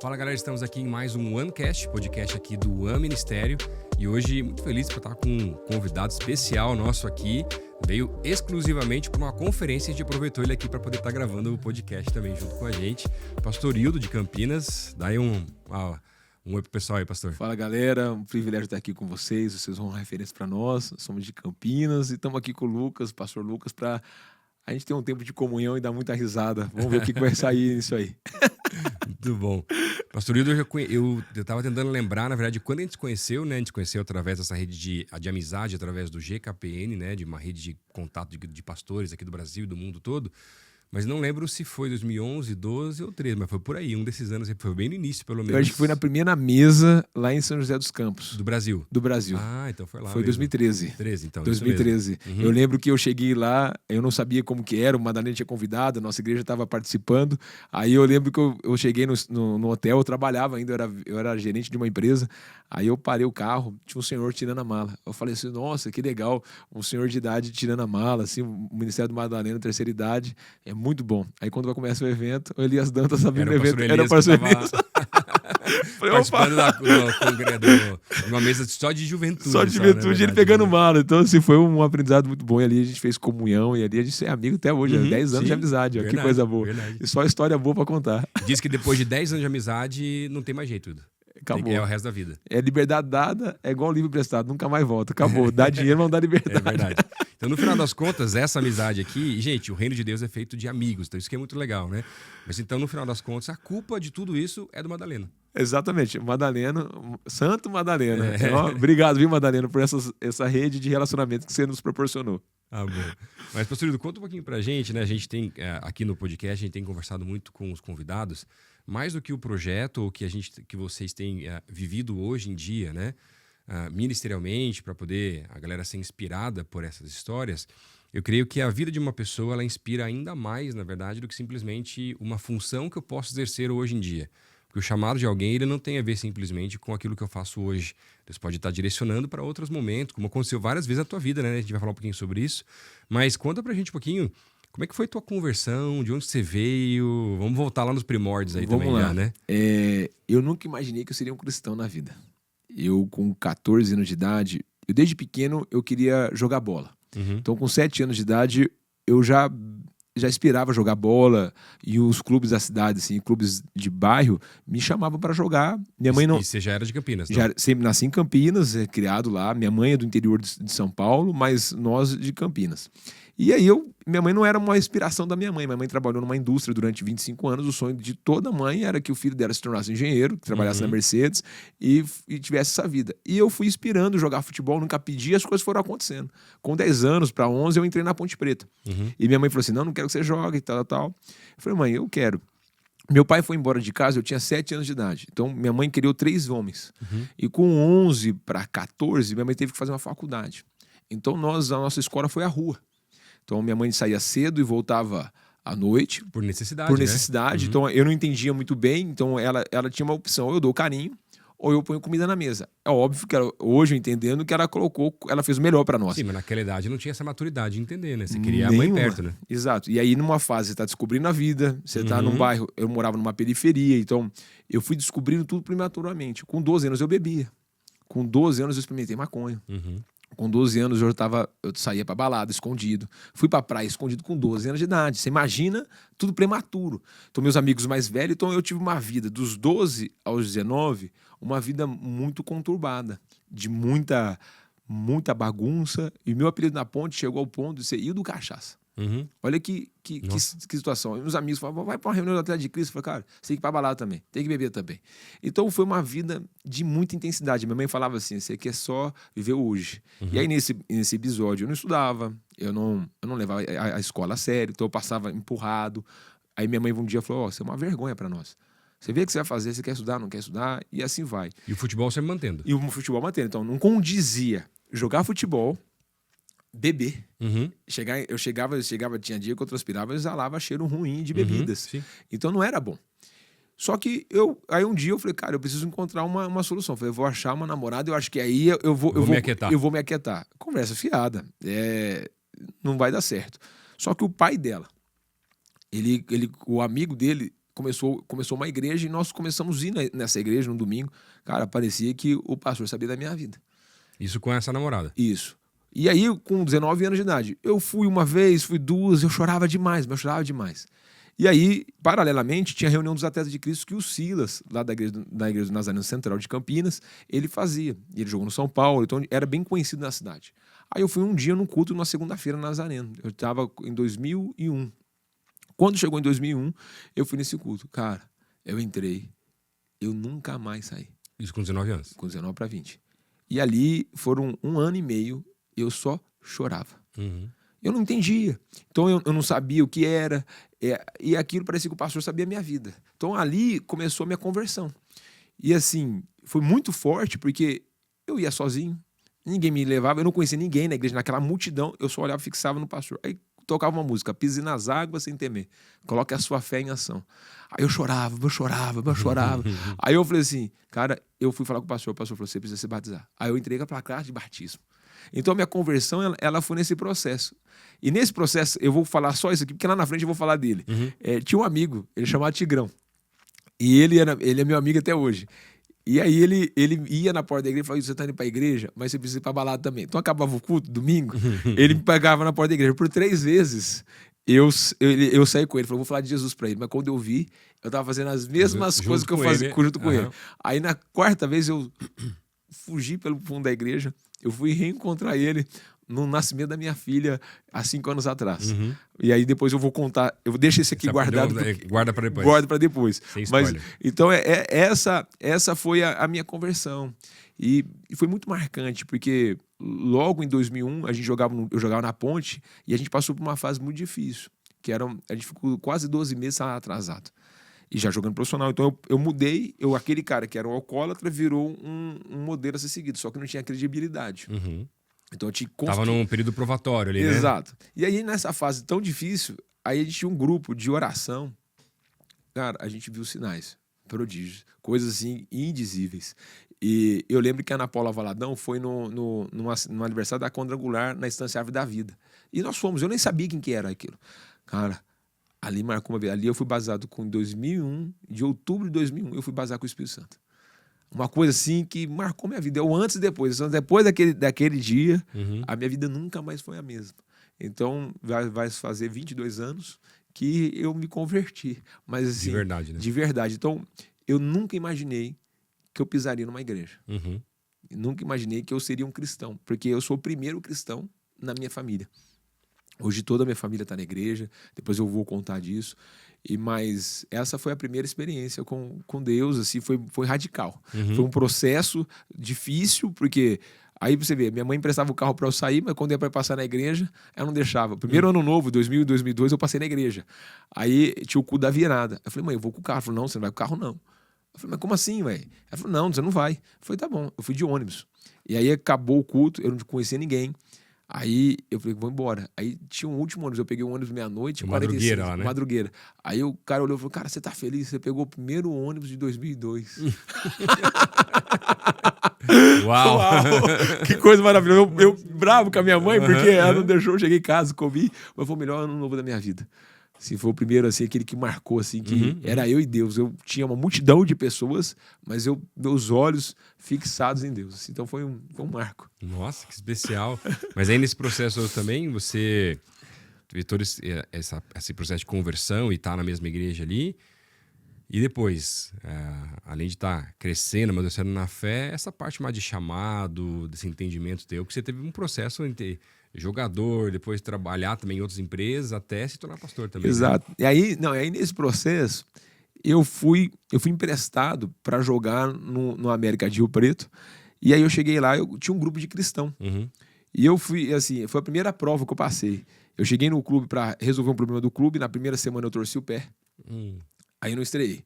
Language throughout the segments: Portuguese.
Fala galera, estamos aqui em mais um OneCast, podcast aqui do One Ministério. E hoje muito feliz por estar com um convidado especial nosso aqui. Veio exclusivamente para uma conferência e a gente aproveitou ele aqui para poder estar gravando o podcast também junto com a gente. Pastor Hildo de Campinas, dá aí um oi pro pessoal aí, pastor. Fala galera, um privilégio estar aqui com vocês são uma referência para nós somos de Campinas e estamos aqui com o Lucas, pastor Lucas, para a gente ter um tempo de comunhão e dar muita risada. Vamos ver o que vai sair nisso aí. Muito bom. Pastor Hildo, eu estava tentando lembrar, na verdade, quando a gente se conheceu, né? A gente se conheceu através dessa rede de amizade, através do GKPN, né? De uma rede de contato de pastores aqui do Brasil e do mundo todo. Mas não lembro se foi 2011, 12 ou 13, mas foi por aí, um desses anos, foi bem no início, pelo menos. Eu acho que foi na primeira mesa lá em São José dos Campos. Do Brasil? Do Brasil. Ah, então foi lá Foi mesmo. 2013. 13, então. 2013. Uhum. Eu lembro que eu cheguei lá, eu não sabia como que era, o Madalena tinha convidado, a nossa igreja estava participando. Aí eu lembro que eu cheguei no hotel, eu trabalhava ainda, eu era gerente de uma empresa. Aí eu parei o carro, tinha um senhor tirando a mala. Eu falei assim, nossa, que legal, um senhor de idade tirando a mala, assim, o Ministério do Madalena, terceira idade, é muito bom. Aí quando vai começar o evento, o Elias Dantas abrindo o evento, era o pastor Elias. Participando de uma mesa só de juventude. Só de juventude, ele pegando mala. Então, assim, foi um aprendizado muito bom. E ali a gente fez comunhão, e ali a gente é amigo até hoje, 10 anos de amizade. Verdade, que coisa boa. Verdade. E só história boa pra contar. Diz que depois de 10 anos de amizade, não tem mais jeito, tudo. Acabou. É o resto da vida. É liberdade dada, é igual livro emprestado, nunca mais volta. Acabou. Dá dinheiro, mas não dá liberdade. É verdade. Então, no final das contas, essa amizade aqui... Gente, o reino de Deus é feito de amigos, então isso que é muito legal, né? Mas então, no final das contas, a culpa de tudo isso é do Madalena. Exatamente. Madalena, Santo Madalena. Obrigado, viu, Madalena, por essa rede de relacionamento que você nos proporcionou. Ah, bom. Mas, pastor Hildo, conta um pouquinho pra gente, né? A gente tem, aqui no podcast, a gente tem conversado muito com os convidados, mais do que o projeto ou que vocês têm vivido hoje em dia, né? Ministerialmente, para poder a galera ser inspirada por essas histórias, eu creio que a vida de uma pessoa, ela inspira ainda mais, na verdade, do que simplesmente uma função que eu posso exercer hoje em dia. Porque o chamado de alguém, ele não tem a ver simplesmente com aquilo que eu faço hoje. Deus pode estar direcionando para outros momentos, como aconteceu várias vezes na tua vida, né? A gente vai falar um pouquinho sobre isso. Mas conta pra gente um pouquinho, como é que foi tua conversão, de onde você veio? Vamos voltar lá nos primórdios aí. Vamos também, lá. Já, né? Eu nunca imaginei que eu seria um cristão na vida. Eu, com 14 anos de idade, desde pequeno, eu queria jogar bola. Uhum. Então, com 7 anos de idade, eu já aspirava a jogar bola, e os clubes da cidade, assim, clubes de bairro, me chamavam para jogar. Minha mãe não... E você já era de Campinas? Sempre nasci em Campinas, criado lá. Minha mãe é do interior de São Paulo, mas nós de Campinas. E aí minha mãe não era uma inspiração da minha mãe. Minha mãe trabalhou numa indústria durante 25 anos. O sonho de toda mãe era que o filho dela se tornasse engenheiro, que trabalhasse na Mercedes e tivesse essa vida. E eu fui inspirando jogar futebol, nunca pedi, as coisas foram acontecendo. Com 10 anos para 11, eu entrei na Ponte Preta. E minha mãe falou assim, não quero que você jogue e tal. Eu falei, mãe, eu quero. Meu pai foi embora de casa, eu tinha 7 anos de idade. Então, minha mãe criou 3 homens. E com 11 para 14, minha mãe teve que fazer uma faculdade. Então, a nossa escola foi à rua. Então, minha mãe saía cedo e voltava à noite. Por necessidade, né? Então, eu não entendia muito bem. Então, ela tinha uma opção. Ou eu dou carinho, ou eu ponho comida na mesa. É óbvio que hoje, entendendo que ela fez o melhor para nós. Sim, mas naquela idade não tinha essa maturidade de entender, né? Você queria a mãe perto, né? Exato. E aí, numa fase, você tá descobrindo a vida. Você tá num bairro... Eu morava numa periferia. Então, eu fui descobrindo tudo prematuramente. Com 12 anos, eu bebia. Com 12 anos, eu experimentei maconha. Com 12 anos eu saía pra balada, escondido. Fui pra praia escondido com 12 anos de idade. Você imagina, tudo prematuro. Então, meus amigos mais velhos, então eu tive uma vida dos 12 aos 19, uma vida muito conturbada, de muita bagunça. E meu apelido na ponte chegou ao ponto de ser Hildo Cachaça. Olha que situação. E meus amigos falavam, vai pra uma reunião do Atlético de Cristo. Eu falei, cara, você tem que ir pra balada também, tem que beber também. Então foi uma vida de muita intensidade. Minha mãe falava assim, você quer só viver hoje. E aí nesse episódio eu não estudava, eu não levava a escola a sério, então eu passava empurrado. Aí minha mãe um dia falou, você é uma vergonha pra nós. Você vê o que você vai fazer, você quer estudar, não quer estudar, e assim vai. E o futebol sempre mantendo. E o futebol mantendo. Então não condizia jogar futebol, beber. Eu chegava, tinha dia que eu transpirava e exalava cheiro ruim de bebidas. Então não era bom. Só que aí um dia eu falei, cara, eu preciso encontrar uma solução. Eu falei, eu vou achar uma namorada, eu acho que aí eu vou me aquietar. Conversa fiada. Não vai dar certo. Só que o pai dela, o amigo dele, começou uma igreja e nós começamos a ir nessa igreja no domingo. Cara, parecia que o pastor sabia da minha vida. Isso com essa namorada? Isso. E aí, com 19 anos de idade, eu fui uma vez, fui duas, eu chorava demais, mas eu chorava demais. E aí, paralelamente, tinha a reunião dos atletas de Cristo que o Silas, lá da igreja do Nazareno Central de Campinas, ele fazia. E ele jogou no São Paulo, então era bem conhecido na cidade. Aí eu fui um dia num culto, numa segunda-feira, no Nazareno. Eu estava em 2001. Quando chegou em 2001, eu fui nesse culto. Cara, eu entrei, eu nunca mais saí. Isso com 19 anos? Com 19 para 20. E ali foram 1 ano e meio, eu só chorava. Uhum. Eu não entendia. Então eu não sabia o que era. E aquilo parecia que o pastor sabia a minha vida. Então ali começou a minha conversão. E assim, foi muito forte porque eu ia sozinho, ninguém me levava, eu não conhecia ninguém na igreja, naquela multidão, eu só olhava e fixava no pastor. Aí tocava uma música, pise nas águas sem temer, coloque a sua fé em ação. Aí eu chorava. Aí eu falei assim, cara, eu fui falar com o pastor falou, você precisa se batizar. Aí eu entreguei para a classe de batismo. Então a minha conversão, ela foi nesse processo. E nesse processo, eu vou falar só isso aqui, porque lá na frente eu vou falar dele. Tinha um amigo, ele chamava Tigrão. E ele é meu amigo até hoje. E aí ele ia na porta da igreja e falava, você tá indo pra igreja, mas você precisa ir pra balada também. Então acabava o culto, domingo, ele me pegava na porta da igreja. Por 3 vezes, eu saí com ele, falei, vou falar de Jesus pra ele. Mas quando eu vi, eu tava fazendo as mesmas coisas que eu fazia junto com ele. Aí na 4ª vez eu fugi pelo fundo da igreja, eu fui reencontrar ele no nascimento da minha filha há 5 anos atrás. E aí depois eu vou contar, eu deixo esse aqui guardado. Guarda para depois. Guarda para depois. Sem spoiler. Mas, então essa foi a minha conversão. E foi muito marcante, porque logo em 2001 eu jogava na Ponte e a gente passou por uma fase muito difícil, que a gente ficou quase 12 meses atrasado. E já jogando profissional. Então eu mudei, aquele cara que era um alcoólatra virou um modelo a ser seguido, só que não tinha credibilidade. Então eu tinha Tava num período provatório ali, né? Exato. E aí nessa fase tão difícil, aí a gente tinha um grupo de oração. Cara, a gente viu sinais, prodígios, coisas assim indizíveis. E eu lembro que a Ana Paula Valadão foi no aniversário da Quadrangular na Estância Árvore da Vida. E nós fomos, eu nem sabia quem que era aquilo. Cara, ali marcou uma vez. Ali eu fui batizado em 2001, de outubro de 2001, eu fui batizado com o Espírito Santo. Uma coisa assim que marcou minha vida. Eu antes e depois. Então, depois daquele dia, a minha vida nunca mais foi a mesma. Então, vai fazer 22 anos que eu me converti. Mas, assim, de verdade, né? De verdade. Então, eu nunca imaginei que eu pisaria numa igreja. Nunca imaginei que eu seria um cristão. Porque eu sou o primeiro cristão na minha família. Hoje toda a minha família está na igreja. Depois eu vou contar disso. Mas essa foi a primeira experiência com Deus, assim, foi radical. Foi um processo difícil, porque aí você vê, minha mãe emprestava o carro para eu sair, mas quando ia para passar na igreja, ela não deixava. Primeiro ano novo, 2000 e 2002, eu passei na igreja. Aí tinha o cu da virada. Eu falei, mãe, eu vou com o carro. Ela falou, não, você não vai com o carro, não. Eu falei, mas como assim, velho? Ela falou, não, você não vai. Eu falei, tá bom. Eu fui de ônibus. E aí acabou o culto, eu não conhecia ninguém. Aí eu falei, vou embora. Aí tinha um último ônibus, eu peguei um ônibus meia-noite, 45, lá, né? Madrugueira. Aí o cara olhou e falou, cara, você tá feliz? Você pegou o primeiro ônibus de 2002. Uau! Uau! Que coisa maravilhosa. Eu bravo com a minha mãe, porque ela não deixou, eu cheguei em casa, comi, mas foi o melhor ano novo da minha vida. Assim, foi o primeiro, assim, aquele que marcou, assim, que era eu e Deus. Eu tinha uma multidão de pessoas, mas meus olhos fixados em Deus. Assim, então foi um marco. Nossa, que especial. Mas aí nesse processo também, você teve todo esse processo de conversão e tá na mesma igreja ali. E depois, além de estar crescendo, amadurecendo na fé, essa parte mais de chamado, desse entendimento teu, que você teve um processo entre jogador, depois trabalhar também em outras empresas, até se tornar pastor também. Exato. Né? E aí nesse processo, eu fui emprestado para jogar no América de Rio Preto. E aí eu cheguei lá, eu tinha um grupo de cristão. E eu fui, assim, foi a primeira prova que eu passei. Eu cheguei no clube para resolver um problema do clube, na primeira semana eu torci o pé. Aí eu não estreiei.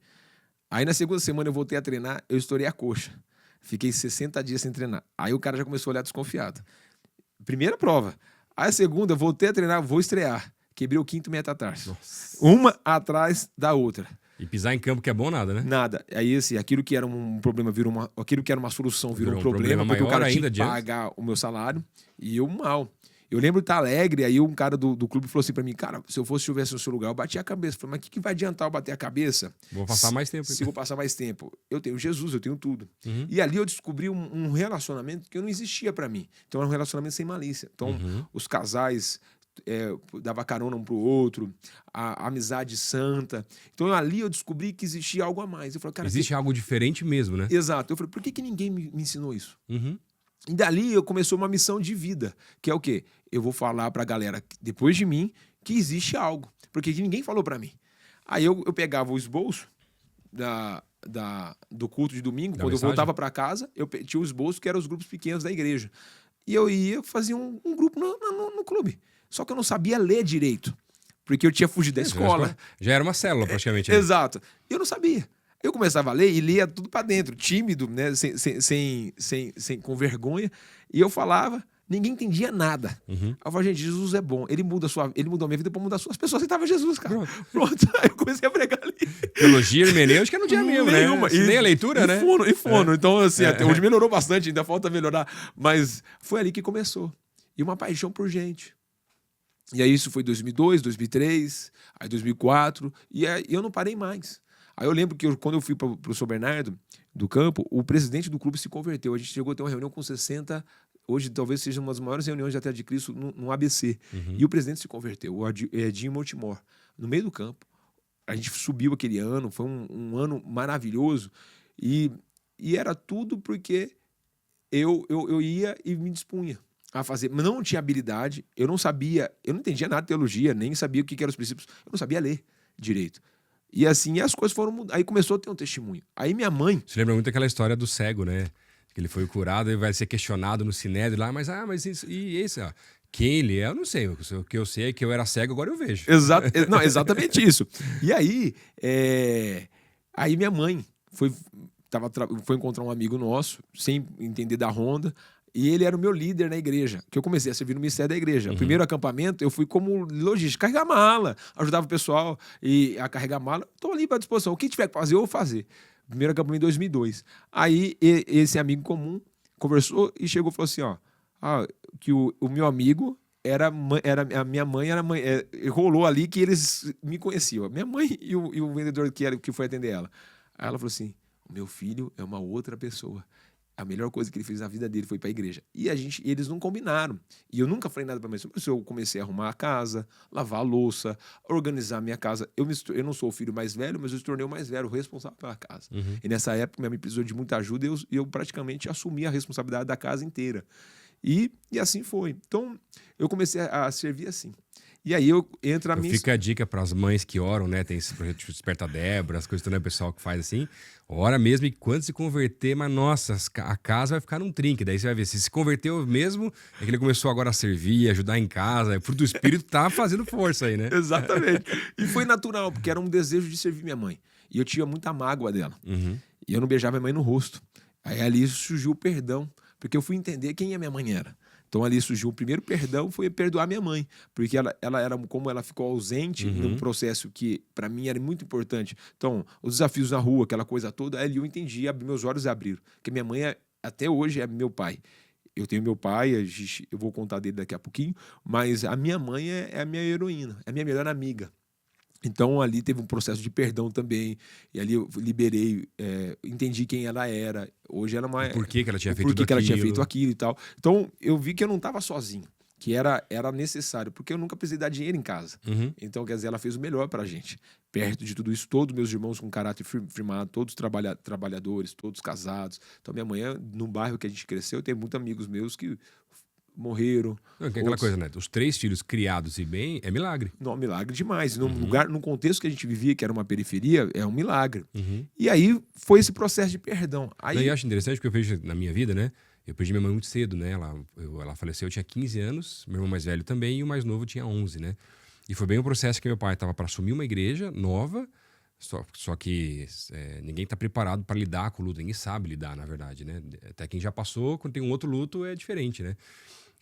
Aí na segunda semana eu voltei a treinar, eu estourei a coxa. Fiquei 60 dias sem treinar. Aí o cara já começou a olhar desconfiado. Primeira prova. Aí a segunda, eu voltei a treinar, vou estrear. Quebrei o 5º metatarso. Uma atrás da outra. E pisar em campo que é bom nada, né? Nada. Aí, assim, aquilo que era um problema aquilo que era uma solução virou um problema porque maior o cara ainda tinha que pagar o meu salário e eu mal. Eu lembro de estar alegre, aí um cara do clube falou assim pra mim, cara, se eu estivesse no seu lugar, eu batia a cabeça. Eu falei, mas o que vai adiantar eu bater a cabeça? Vou passar mais tempo. Se vou passar mais tempo. Eu tenho Jesus, eu tenho tudo. Uhum. E ali eu descobri um relacionamento que não existia pra mim. Então era um relacionamento sem malícia. Então os casais dava carona um pro outro, a amizade santa. Então ali eu descobri que existia algo a mais. Eu falei, cara, existe algo diferente mesmo, né? Exato. Eu falei, por que ninguém me ensinou isso? Uhum. E dali eu começou uma missão de vida, que é o quê? Eu vou falar pra galera, depois de mim, que existe algo. Porque ninguém falou pra mim. Aí eu pegava o esboço do culto de domingo, quando eu voltava pra casa, eu tinha o esboço que eram os grupos pequenos da igreja. E eu ia fazer um grupo no clube. Só que eu não sabia ler direito, porque eu tinha fugido da escola. Já era uma célula, praticamente. Né? Exato. Eu não sabia. Eu começava a ler e lia tudo pra dentro, tímido, né? Com vergonha. E eu falava, ninguém entendia nada. Uhum. Eu falava, gente, Jesus é bom. Ele mudou a minha vida pra mudar a sua. As pessoas aceitavam Jesus, cara. Pronto. Aí eu comecei a pregar ali. Teologia hermenêutica não tinha mesmo, né? Nem a leitura, né? E fono. Então, assim, até hoje melhorou bastante, ainda falta melhorar. Mas foi ali que começou. E uma paixão por gente. E aí isso foi 2002, 2003, aí 2004. E aí eu não parei mais. Aí eu lembro que quando eu fui para o São Bernardo do Campo, o presidente do clube se converteu. A gente chegou a ter uma reunião com 60, hoje talvez seja uma das maiores reuniões de até de Cristo no ABC. Uhum. E o presidente se converteu, o Edinho Mortimor, no meio do campo. A gente subiu aquele ano, foi um ano maravilhoso. E era tudo porque eu ia e me dispunha a fazer. Mas não tinha habilidade, eu não sabia, eu não entendia nada de teologia, nem sabia o que eram os princípios, eu não sabia ler direito. E assim, as coisas foram mudando. Aí começou a ter um testemunho. Aí minha mãe... Você lembra muito daquela história do cego, né? Que ele foi curado e vai ser questionado no Sinédrio lá, mas isso, e esse, ó, quem ele é, eu não sei. O que eu sei é que eu era cego, agora eu vejo. Não, exatamente isso. E aí, aí minha mãe foi encontrar um amigo nosso, sem entender da Honda, e ele era o meu líder na igreja, que eu comecei a servir no ministério da igreja. O primeiro acampamento, eu fui como logística, carregar mala, ajudava o pessoal a carregar mala. Estou ali para disposição. O que tiver que fazer, eu vou fazer. Primeiro acampamento em 2002. Aí, esse amigo comum conversou e chegou e falou assim, que o meu amigo era a minha mãe, rolou ali que eles me conheciam. Minha mãe e o vendedor que foi atender ela. Aí ela falou assim, o meu filho é uma outra pessoa. A melhor coisa que ele fez na vida dele foi para a igreja. E eles não combinaram. E eu nunca falei nada para minha mãe. Eu comecei a arrumar a casa, lavar a louça, organizar a minha casa. Eu não sou o filho mais velho, mas eu me tornei o mais velho, o responsável pela casa. Uhum. E nessa época, minha mãe precisou de muita ajuda e eu praticamente assumi a responsabilidade da casa inteira. E assim foi. Então, eu comecei a servir assim. E aí Fica a dica para as mães que oram, né? Tem esse projeto de Desperta Débora, as coisas, né? O pessoal que faz assim. Ora mesmo e quando se converter, mas nossa, a casa vai ficar num trinque. Daí você vai ver, se converteu mesmo, é que ele começou agora a servir, ajudar em casa. O fruto do Espírito tá fazendo força aí, né? Exatamente. E foi natural, porque era um desejo de servir minha mãe. E eu tinha muita mágoa dela. Uhum. E eu não beijava minha mãe no rosto. Aí ali surgiu o perdão, porque eu fui entender quem a minha mãe era. Então ali surgiu o primeiro perdão, foi perdoar minha mãe, porque ela era, como ela ficou ausente num processo que para mim era muito importante. Então, os desafios na rua, aquela coisa toda, ali eu entendi, meus olhos abriram, porque minha mãe até hoje é meu pai. Eu tenho meu pai, eu vou contar dele daqui a pouquinho, mas a minha mãe é a minha heroína, é a minha melhor amiga. Então, ali teve um processo de perdão também. E ali eu liberei, entendi quem ela era. Hoje ela é uma... Por que ela tinha feito aquilo. Ela tinha feito aquilo e tal. Então, eu vi que eu não estava sozinho. Que era necessário. Porque eu nunca precisei dar dinheiro em casa. Uhum. Então, quer dizer, ela fez o melhor pra gente. Perto de tudo isso, todos meus irmãos com caráter firmado, todos trabalhadores, todos casados. Então, minha mãe, no bairro que a gente cresceu, tem muitos amigos meus que... morreram. Não, que é aquela coisa, né? Os 3 filhos criados e bem, é milagre. Não, milagre demais. No contexto que a gente vivia, que era uma periferia, é um milagre. Uhum. E aí foi esse processo de perdão. Aí... Eu acho interessante porque eu vejo na minha vida, né? Eu perdi minha mãe muito cedo, né? Ela faleceu, eu tinha 15 anos, meu irmão mais velho também, e o mais novo tinha 11, né? E foi bem um processo que meu pai estava para assumir uma igreja nova, só que ninguém está preparado para lidar com o luto, ninguém sabe lidar, na verdade, né? Até quem já passou, quando tem um outro luto, é diferente, né?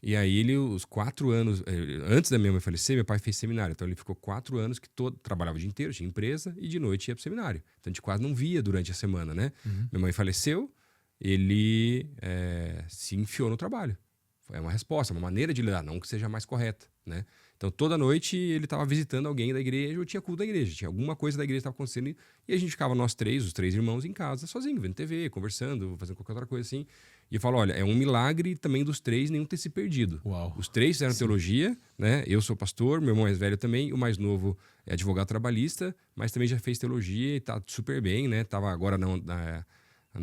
E aí os 4 anos, antes da minha mãe falecer, meu pai fez seminário. Então ele ficou 4 anos que trabalhava o dia inteiro, tinha empresa, e de noite ia pro seminário. Então a gente quase não via durante a semana, né? Uhum. Minha mãe faleceu, ele se enfiou no trabalho. É uma resposta, uma maneira de lidar, não que seja mais correta, né? Então, toda noite ele estava visitando alguém da igreja ou tinha culto da igreja. Tinha alguma coisa da igreja que estava acontecendo e a gente ficava os três irmãos em casa, sozinho, vendo TV, conversando, fazendo qualquer outra coisa assim. E eu falo, olha, é um milagre também dos três nenhum ter se perdido. Uau. Os três fizeram teologia, né? Eu sou pastor, meu irmão mais velho também, o mais novo é advogado trabalhista, mas também já fez teologia e tá super bem, né? Tava agora na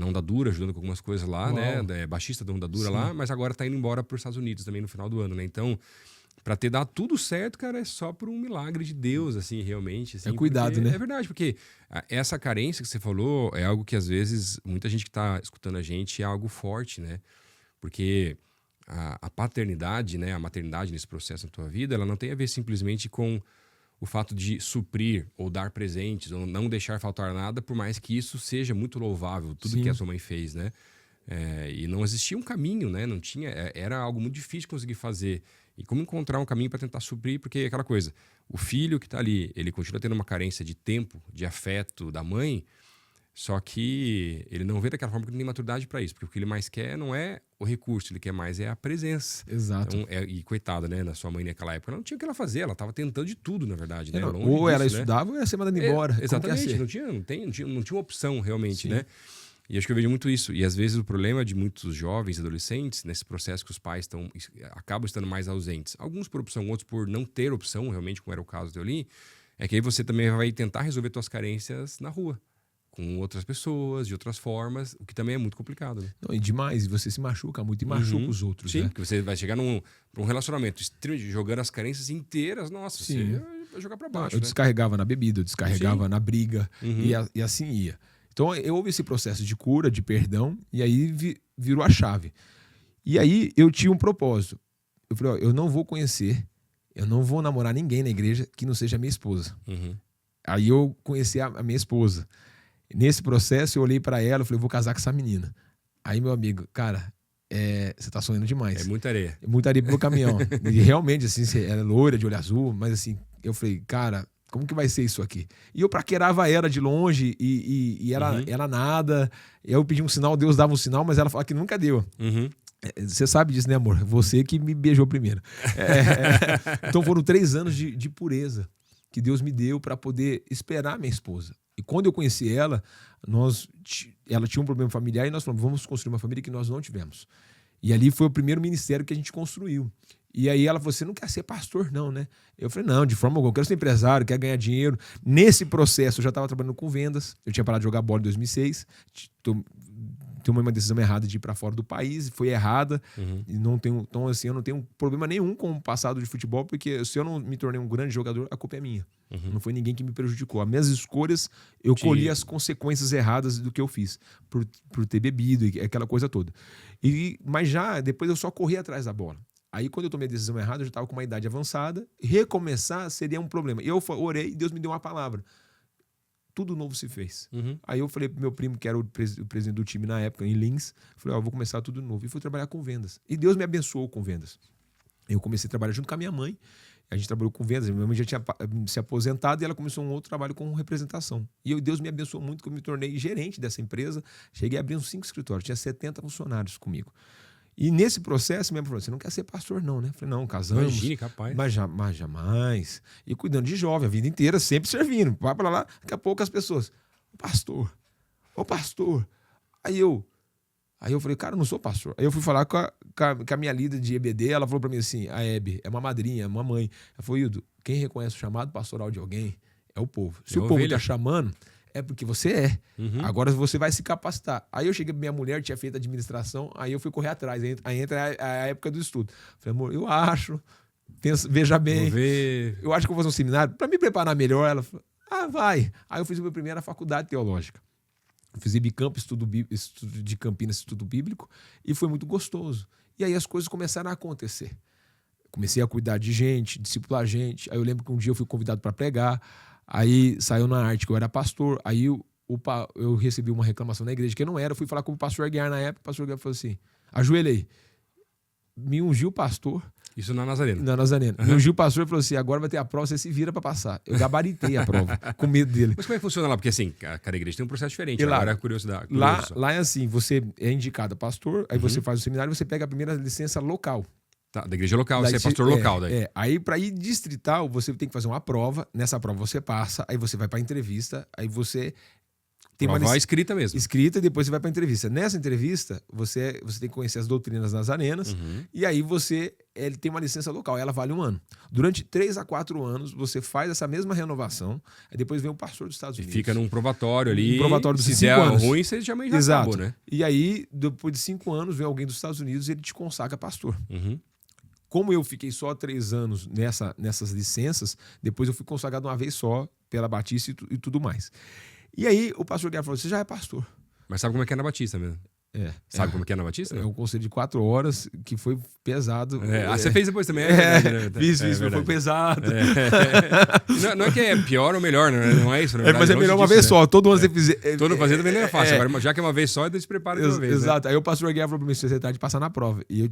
Onda Dura, ajudando com algumas coisas lá, Uau. né? Baixista da Onda Dura lá, mas agora tá indo embora para os Estados Unidos também no final do ano, né? Então, para ter dado tudo certo, cara, é só por um milagre de Deus, assim, realmente. Assim, é cuidado, né? É verdade, porque essa carência que você falou é algo que, às vezes, muita gente que tá escutando a gente é algo forte, né? Porque a paternidade, né, a maternidade nesse processo na tua vida, ela não tem a ver simplesmente com o fato de suprir ou dar presentes ou não deixar faltar nada, por mais que isso seja muito louvável, tudo que a sua mãe fez, né? E não existia um caminho, né? Não tinha, era algo muito difícil de conseguir fazer. E como encontrar um caminho para tentar suprir, porque aquela coisa, o filho que está ali, ele continua tendo uma carência de tempo, de afeto da mãe, só que ele não vê daquela forma que não tem maturidade para isso, porque o que ele mais quer não é o recurso, ele quer mais a presença. Exato. Então, e coitada, né, na sua mãe naquela época, ela não tinha o que ela fazer, ela estava tentando de tudo, na verdade, né? Ou ela estudava ou ia ser mandada embora. Exatamente, não tinha opção realmente, né? E acho que eu vejo muito isso. E às vezes o problema de muitos jovens, adolescentes, nesse processo que os pais acabam estando mais ausentes, alguns por opção, outros por não ter opção, realmente, como era o caso de Euli, é que aí você também vai tentar resolver suas carências na rua, com outras pessoas, de outras formas, o que também é muito complicado, né? Não, e demais, você se machuca muito e machuca os outros, Sim, né? porque você vai chegar pra um relacionamento jogando as carências inteiras, nossa, você vai jogar pra baixo, Eu né? descarregava na bebida, eu descarregava na briga, e assim ia. Então, houve esse processo de cura, de perdão, e aí virou a chave. E aí, eu tinha um propósito. Eu falei, ó, eu não vou conhecer, eu não vou namorar ninguém na igreja que não seja minha esposa. Aí eu conheci a minha esposa. Nesse processo, eu olhei pra ela e falei, eu vou casar com essa menina. Aí, meu amigo, cara, você tá sonhando demais. É muita areia. É muita areia pro meu caminhão. E realmente, assim, ela é loira, de olho azul, mas assim, eu falei, cara, como que vai ser isso aqui? E eu paquerava ela de longe e ela nada. Eu pedi um sinal, Deus dava um sinal, mas ela falava que nunca deu. Você sabe disso, né, amor? Você que me beijou primeiro. Então foram 3 anos de pureza que Deus me deu para poder esperar minha esposa. E quando eu conheci ela, ela tinha um problema familiar e nós falamos, vamos construir uma família que nós não tivemos. E ali foi o primeiro ministério que a gente construiu. E aí ela falou, você não quer ser pastor não, né? Eu falei, não, de forma alguma, eu quero ser empresário, quero ganhar dinheiro. Nesse processo eu já estava trabalhando com vendas, eu tinha parado de jogar bola em 2006, tomei uma decisão errada de ir para fora do país, foi errada, e não tenho, então assim, eu não tenho problema nenhum com o passado de futebol, porque se eu não me tornei um grande jogador, a culpa é minha. Não foi ninguém que me prejudicou. As minhas escolhas, eu colhi as consequências erradas do que eu fiz, por ter bebido e aquela coisa toda. Mas já, depois eu só corri atrás da bola. Aí, quando eu tomei a decisão errada, eu já estava com uma idade avançada. Recomeçar seria um problema. Eu orei e Deus me deu uma palavra. Tudo novo se fez. Aí eu falei pro meu primo, que era o presidente do time na época, em Lins, falei, vou começar tudo novo. E fui trabalhar com vendas. E Deus me abençoou com vendas. Eu comecei a trabalhar junto com a minha mãe. A gente trabalhou com vendas. Minha mãe já tinha se aposentado e ela começou um outro trabalho com representação. E Deus me abençoou muito, que eu me tornei gerente dessa empresa. Cheguei a abrir uns 5 escritórios. Tinha 70 funcionários comigo. E nesse processo, minha mãe falou, você não quer ser pastor não, né? Eu falei, não, casamos. Imagine, capaz. Mas jamais. E cuidando de jovem, a vida inteira, sempre servindo. Vai pra lá, daqui a pouco as pessoas, ô pastor. Aí eu falei, cara, eu não sou pastor. Aí eu fui falar com a minha líder de EBD, ela falou pra mim assim, a Hebe, é uma madrinha, é uma mãe. Ela falou, Hildo, quem reconhece o chamado pastoral de alguém é o povo. Se o povo tá chamando, é porque você é. Agora você vai se capacitar. Aí eu cheguei pra minha mulher, tinha feito administração, aí eu fui correr atrás. Aí entra a época do estudo. Falei, amor, eu acho, veja bem, eu acho que eu vou fazer um seminário pra me preparar melhor. Ela falou, vai. Aí eu fiz a minha primeira faculdade teológica. Eu fiz Ibicamp, estudo de Campinas, estudo bíblico, e foi muito gostoso. E aí as coisas começaram a acontecer. Comecei a cuidar de gente, discipular gente. Aí eu lembro que um dia eu fui convidado para pregar. Aí saiu na arte que eu era pastor. Aí eu recebi uma reclamação na igreja que eu não era. Eu fui falar com o pastor Aguiar na época. O pastor Aguiar falou assim, ajoelhei. Me ungiu pastor. Isso na Nazareno. Na Nazareno. Meu Gil pastor falou assim, agora vai ter a prova, você se vira pra passar. Eu gabaritei a prova, com medo dele. Mas como é que funciona lá? Porque assim, cada igreja tem um processo diferente. E lá, agora é curiosidade. Lá é assim, você é indicado a pastor, aí você faz o seminário, você pega a primeira licença local. Tá, da igreja local, você é pastor local daí. Aí para ir distrital, você tem que fazer uma prova, nessa prova você passa, aí você vai pra entrevista, aí você... Tem uma escrita mesmo. Escrita e depois você vai para entrevista. Nessa entrevista, você tem que conhecer as doutrinas nazarenas e aí ele tem uma licença local, ela vale 1 ano. Durante 3 a 4 anos, você faz essa mesma renovação, aí depois vem o pastor dos Estados Unidos. E fica num provatório ali. Um provatório dos 5 se anos. ruim, você já Exato. acabou, né? E aí, depois de 5 anos, vem alguém dos Estados Unidos e ele te consagra pastor. Como eu fiquei só 3 anos nessas licenças, depois eu fui consagrado uma vez só pela Batista e tudo mais. E aí o pastor Guerra falou, você já é pastor. Mas sabe como é que é na Batista mesmo? Sabe como é que é na Batista? É um conselho de 4 horas que foi pesado. Você fez depois também? Fiz, foi pesado. Não é que é pior ou melhor, não é isso? Verdade, mas é melhor uma vez só. Todo ano você fizer. Todo fazer também não é fácil. Agora, já que é uma vez só, então se prepara de uma vez. Exato. Né? Aí o pastor Guerra falou pra mim, você tá de passar na prova. E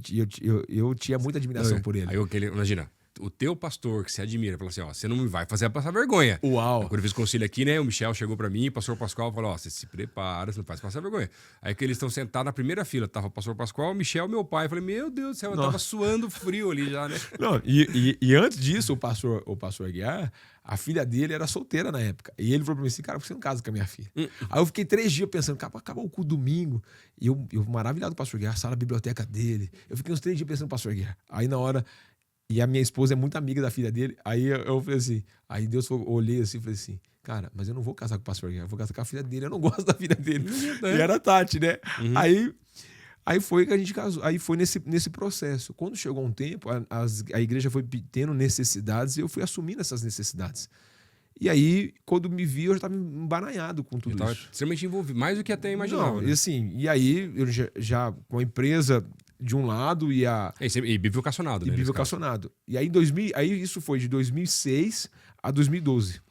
eu tinha muita admiração por ele. Aí imagina, o teu pastor que você admira, falou assim, ó, você não me vai fazer passar vergonha. Uau. Aí, quando eu fiz concílio aqui, né, o Michel chegou pra mim, o pastor Pascoal falou, ó, você se prepara, você não faz passar vergonha. Aí que eles estão sentados na primeira fila, tava o pastor Pascoal, o Michel, meu pai. Eu falei, meu Deus do céu, eu tava suando frio ali já, né? Não, e antes disso, o pastor Guiar, a filha dele era solteira na época. E ele falou pra mim assim, cara, por que você não casa com a minha filha? Aí eu fiquei 3 dias pensando, cara, acabou o cu domingo. E eu maravilhado com o pastor Guiar, sala, a biblioteca dele. Eu fiquei uns 3 dias pensando no pastor Guiar. Aí na hora... E a minha esposa é muito amiga da filha dele. Aí eu falei assim, aí Deus olhei assim e falei assim, cara, mas eu não vou casar com o pastor Guiar, eu vou casar com a filha dele, eu não gosto da filha dele. E era a Tati, né? Aí foi que a gente casou. Aí foi nesse processo. Quando chegou um tempo, a igreja foi tendo necessidades e eu fui assumindo essas necessidades. E aí, quando me vi, eu já estava embananhado com tudo isso. Extremamente envolvido, mais do que até imaginava. Não, né? E aí, eu já com a empresa de um lado e bivocacionado, né? E bivocacionado. E aí, isso foi de 2006 a 2012.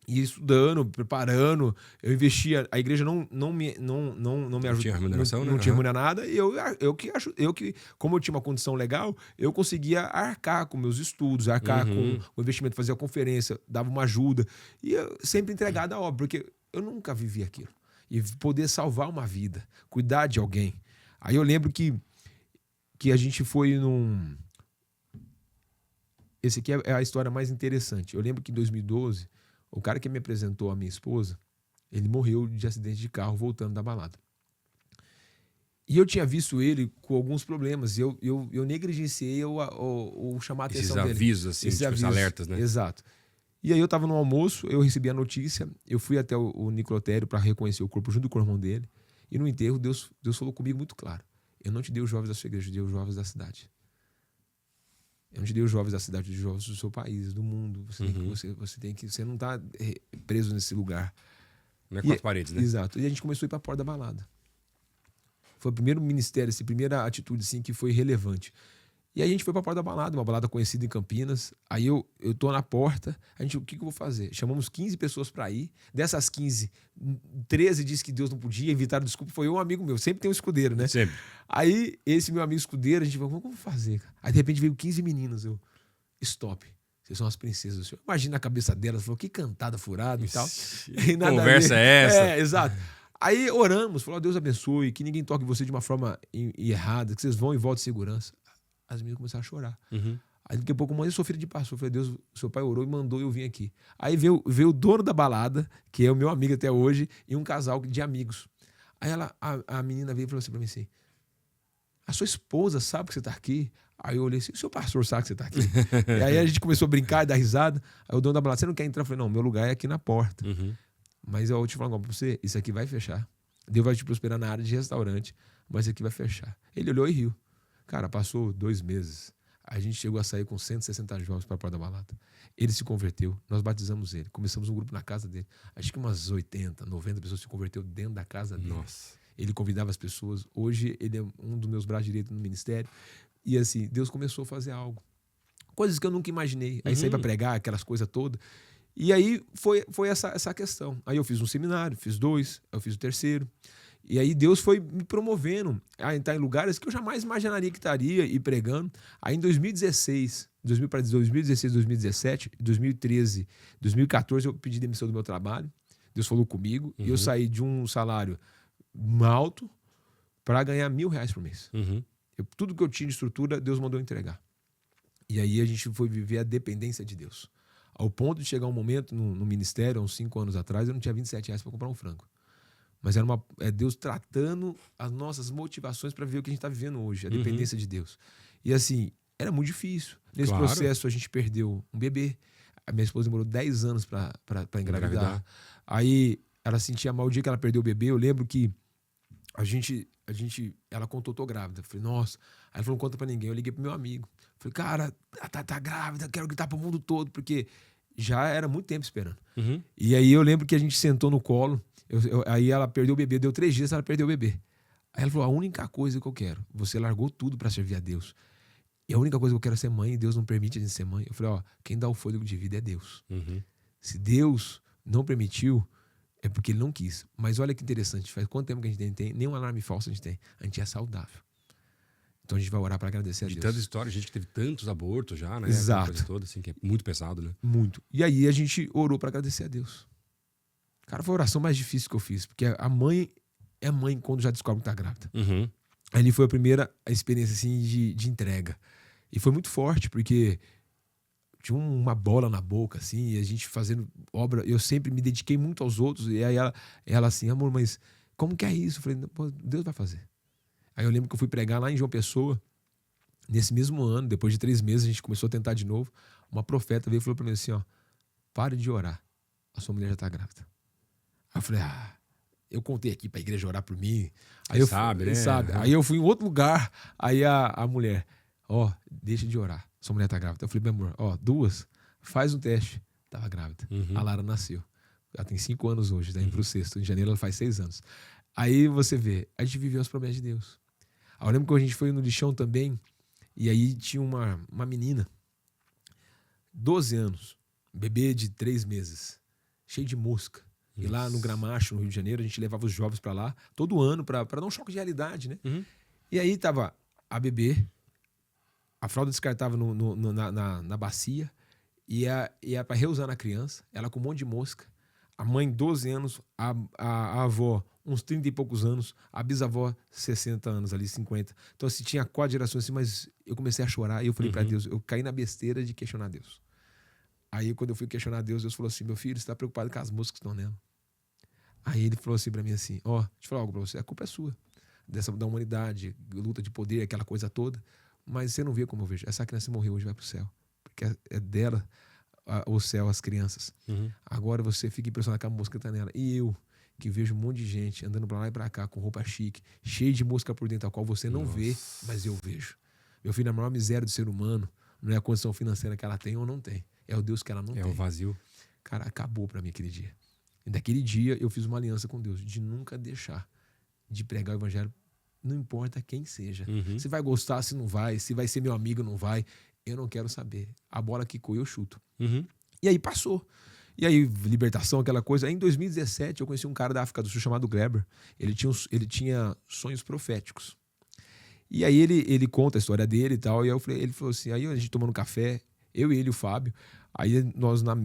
E estudando, preparando, eu investia. A igreja não me ajudou. Tinha remuneração, não tinha remuneração nada. E eu que, como eu tinha uma condição legal, eu conseguia arcar com meus estudos, arcar com o investimento, fazia conferência, dava uma ajuda. E eu sempre entregado a obra, porque eu nunca vivi aquilo. E poder salvar uma vida, cuidar de alguém. Aí eu lembro que a gente foi num... Esse aqui é a história mais interessante. Eu lembro que em 2012, o cara que me apresentou a minha esposa, ele morreu de acidente de carro voltando da balada. E eu tinha visto ele com alguns problemas. E eu negligenciei o chamar a atenção dele. Esses avisos, alertas, né? Exato. E aí eu estava no almoço, eu recebi a notícia, eu fui até o necrotério para reconhecer o corpo junto com o irmão dele. E no enterro, Deus falou comigo muito claro. Eu não te dei os jovens da sua igreja, eu te dei os jovens da cidade. Eu não te dei os jovens da cidade, eu te dei os jovens do seu país, do mundo. Você não está preso nesse lugar. Não é 4 paredes, né? Exato. E a gente começou a ir para a porta da balada. Foi o primeiro ministério, essa primeira atitude assim, que foi relevante. E aí a gente foi para a porta da balada, uma balada conhecida em Campinas. Aí eu tô na porta, o que eu vou fazer? Chamamos 15 pessoas para ir. Dessas 15, 13 disse que Deus não podia, inventaram desculpa. Foi um amigo meu, sempre tem um escudeiro, né? Sempre. Aí esse meu amigo escudeiro, a gente falou, como fazer? Cara? Aí de repente veio 15 meninas, stop. Vocês são as princesas do Senhor. Imagina a cabeça delas, falou, que cantada furada e tal. E nada conversa é essa? Exato. Aí oramos, falou, Deus abençoe, que ninguém toque você de uma forma errada, que vocês vão e voltem em segurança. As meninas começaram a chorar. Aí daqui a pouco, mãe, eu sou filho de pastor. Eu falei, Deus, seu pai orou e mandou eu vim aqui. Aí veio o dono da balada, que é o meu amigo até hoje, e um casal de amigos. Aí a menina veio e falou assim pra mim assim, a sua esposa sabe que você tá aqui? Aí eu olhei assim, o seu pastor sabe que você tá aqui? E aí a gente começou a brincar e dar risada. Aí o dono da balada, você não quer entrar? Eu falei, não, meu lugar é aqui na porta. Mas eu vou te falar pra você, isso aqui vai fechar. Deus vai te prosperar na área de restaurante, mas isso aqui vai fechar. Ele olhou e riu. Cara, passou 2 meses. A gente chegou a sair com 160 jovens para a porta da balada. Ele se converteu, nós batizamos ele. Começamos um grupo na casa dele. Acho que umas 80, 90 pessoas se converteu dentro da casa dele. Nossa. Ele convidava as pessoas. Hoje ele é um dos meus braços direitos no ministério. E assim, Deus começou a fazer algo. Coisas que eu nunca imaginei. Aí saí para pregar, aquelas coisas todas. E aí foi essa questão. Aí eu fiz um seminário, fiz 2, eu fiz o 3º. E aí Deus foi me promovendo a entrar em lugares que eu jamais imaginaria que estaria e pregando. Aí em 2016, 2017, 2013, 2014 eu pedi demissão do meu trabalho. Deus falou comigo e eu saí de um salário alto para ganhar R$1.000 por mês. Tudo que eu tinha de estrutura, Deus mandou entregar. E aí a gente foi viver a dependência de Deus. Ao ponto de chegar um momento no ministério, há uns 5 anos atrás, eu não tinha R$27 para comprar um frango. Mas era Deus tratando as nossas motivações para viver o que a gente está vivendo hoje, a dependência de Deus. E assim, era muito difícil. Nesse processo, a gente perdeu um bebê. A minha esposa demorou 10 anos para engravidar. Aí ela sentia mal o dia que ela perdeu o bebê. Eu lembro que ela contou, tô grávida. Eu falei, nossa. Aí ela falou, não conta pra ninguém. Eu liguei pro meu amigo. Falei, cara, tá grávida, quero gritar pro mundo todo, porque já era muito tempo esperando. E aí eu lembro que a gente sentou no colo. Aí ela perdeu o bebê, deu 3 dias, ela perdeu o bebê. Aí ela falou, a única coisa que eu quero, você largou tudo pra servir a Deus. E a única coisa que eu quero é ser mãe, e Deus não permite a gente ser mãe. Eu falei, quem dá o fôlego de vida é Deus. Se Deus não permitiu, é porque Ele não quis. Mas olha que interessante, faz quanto tempo que a gente tem? Nem um alarme falso a gente tem. A gente é saudável. Então a gente vai orar para agradecer a Deus. De tanta história, gente que teve tantos abortos já, né? Exato. Coisa toda, assim, que é muito pesado, né? Muito. E aí a gente orou para agradecer a Deus. Cara, foi a oração mais difícil que eu fiz. Porque a mãe é mãe quando já descobre que tá grávida. Ali foi a primeira experiência assim, de entrega. E foi muito forte, porque tinha uma bola na boca, assim, e a gente fazendo obra. Eu sempre me dediquei muito aos outros. E aí ela assim, amor, mas como que é isso? Eu falei, pô, Deus vai fazer. Aí eu lembro que eu fui pregar lá em João Pessoa. Nesse mesmo ano, depois de 3 meses, a gente começou a tentar de novo. Uma profeta veio e falou pra mim assim, pare de orar. A sua mulher já tá grávida. Aí eu falei, eu contei aqui pra igreja orar por mim. Aí eu sabe, né? Sabe. Aí eu fui em outro lugar. Aí a mulher, deixa de orar. Sua mulher tá grávida. Eu falei, meu amor, 2, faz um teste. Tava grávida. A Lara nasceu. Ela tem 5 anos hoje, tá indo pro 6º. Em janeiro ela faz 6 anos. Aí você vê, a gente viveu as promessas de Deus. Aí eu lembro que a gente foi no lixão também, e aí tinha uma menina, 12 anos, bebê de 3 meses, cheio de mosca. E lá no Gramacho, no Rio de Janeiro, a gente levava os jovens para lá, todo ano, para dar um choque de realidade, né? E aí tava a bebê, a fralda descartável na bacia, e ia para reusar na criança, ela com um monte de mosca. A mãe, 12 anos, a avó, uns 30 e poucos anos, a bisavó, 60 anos ali, 50. Então, assim, tinha 4 gerações assim, mas eu comecei a chorar e eu falei para Deus, eu caí na besteira de questionar Deus. Aí, quando eu fui questionar Deus, Deus falou assim, meu filho, você está preocupado com as moscas que estão nela. Aí ele falou assim para mim assim, deixa eu falar algo para você, a culpa é sua, da humanidade, luta de poder, aquela coisa toda, mas você não vê como eu vejo. Essa criança morreu hoje, vai pro céu, porque é dela o céu, as crianças. Agora você fica impressionado com a mosca que tá nela. E eu, que vejo um monte de gente andando pra lá e pra cá com roupa chique, cheio de mosca por dentro, a qual você não vê, mas eu vejo. Meu filho, a maior miséria do ser humano não é a condição financeira que ela tem ou não tem, é o Deus que ela não tem. É o vazio. Cara, acabou pra mim aquele dia. E daquele dia eu fiz uma aliança com Deus de nunca deixar de pregar o evangelho, não importa quem seja. Se vai gostar, se não vai, se vai ser meu amigo, não vai, eu não quero saber. A bola quicou e eu chuto. E aí passou. E aí, libertação, aquela coisa. Aí, em 2017, eu conheci um cara da África do Sul chamado Gleber. Ele tinha sonhos proféticos. E aí, ele conta a história dele e tal. E aí ele falou assim, aí a gente tomando café, eu e ele, o Fábio. Aí, nós na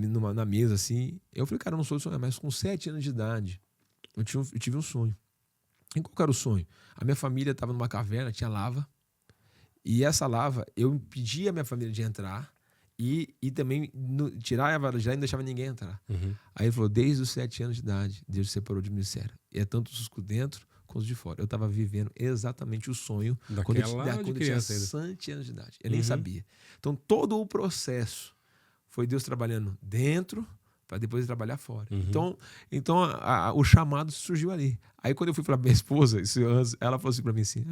mesa, assim. Eu falei, cara, eu não sou sonhar, mas com 7 anos de idade, eu tive um sonho. E qual que era o sonho? A minha família estava numa caverna, tinha lava. E essa lava, eu impedia a minha família de entrar. E também tirar a vara de lá e não deixava ninguém entrar. Aí ele falou, desde os 7 anos de idade, Deus separou de ministério. E é tanto os dentro quanto os de fora. Eu estava vivendo exatamente o sonho quando eu tinha 7 anos de idade. Eu nem sabia. Então todo o processo foi Deus trabalhando dentro para depois trabalhar fora. Então o chamado surgiu ali. Aí quando eu fui falar pra minha esposa, ela falou assim para mim assim,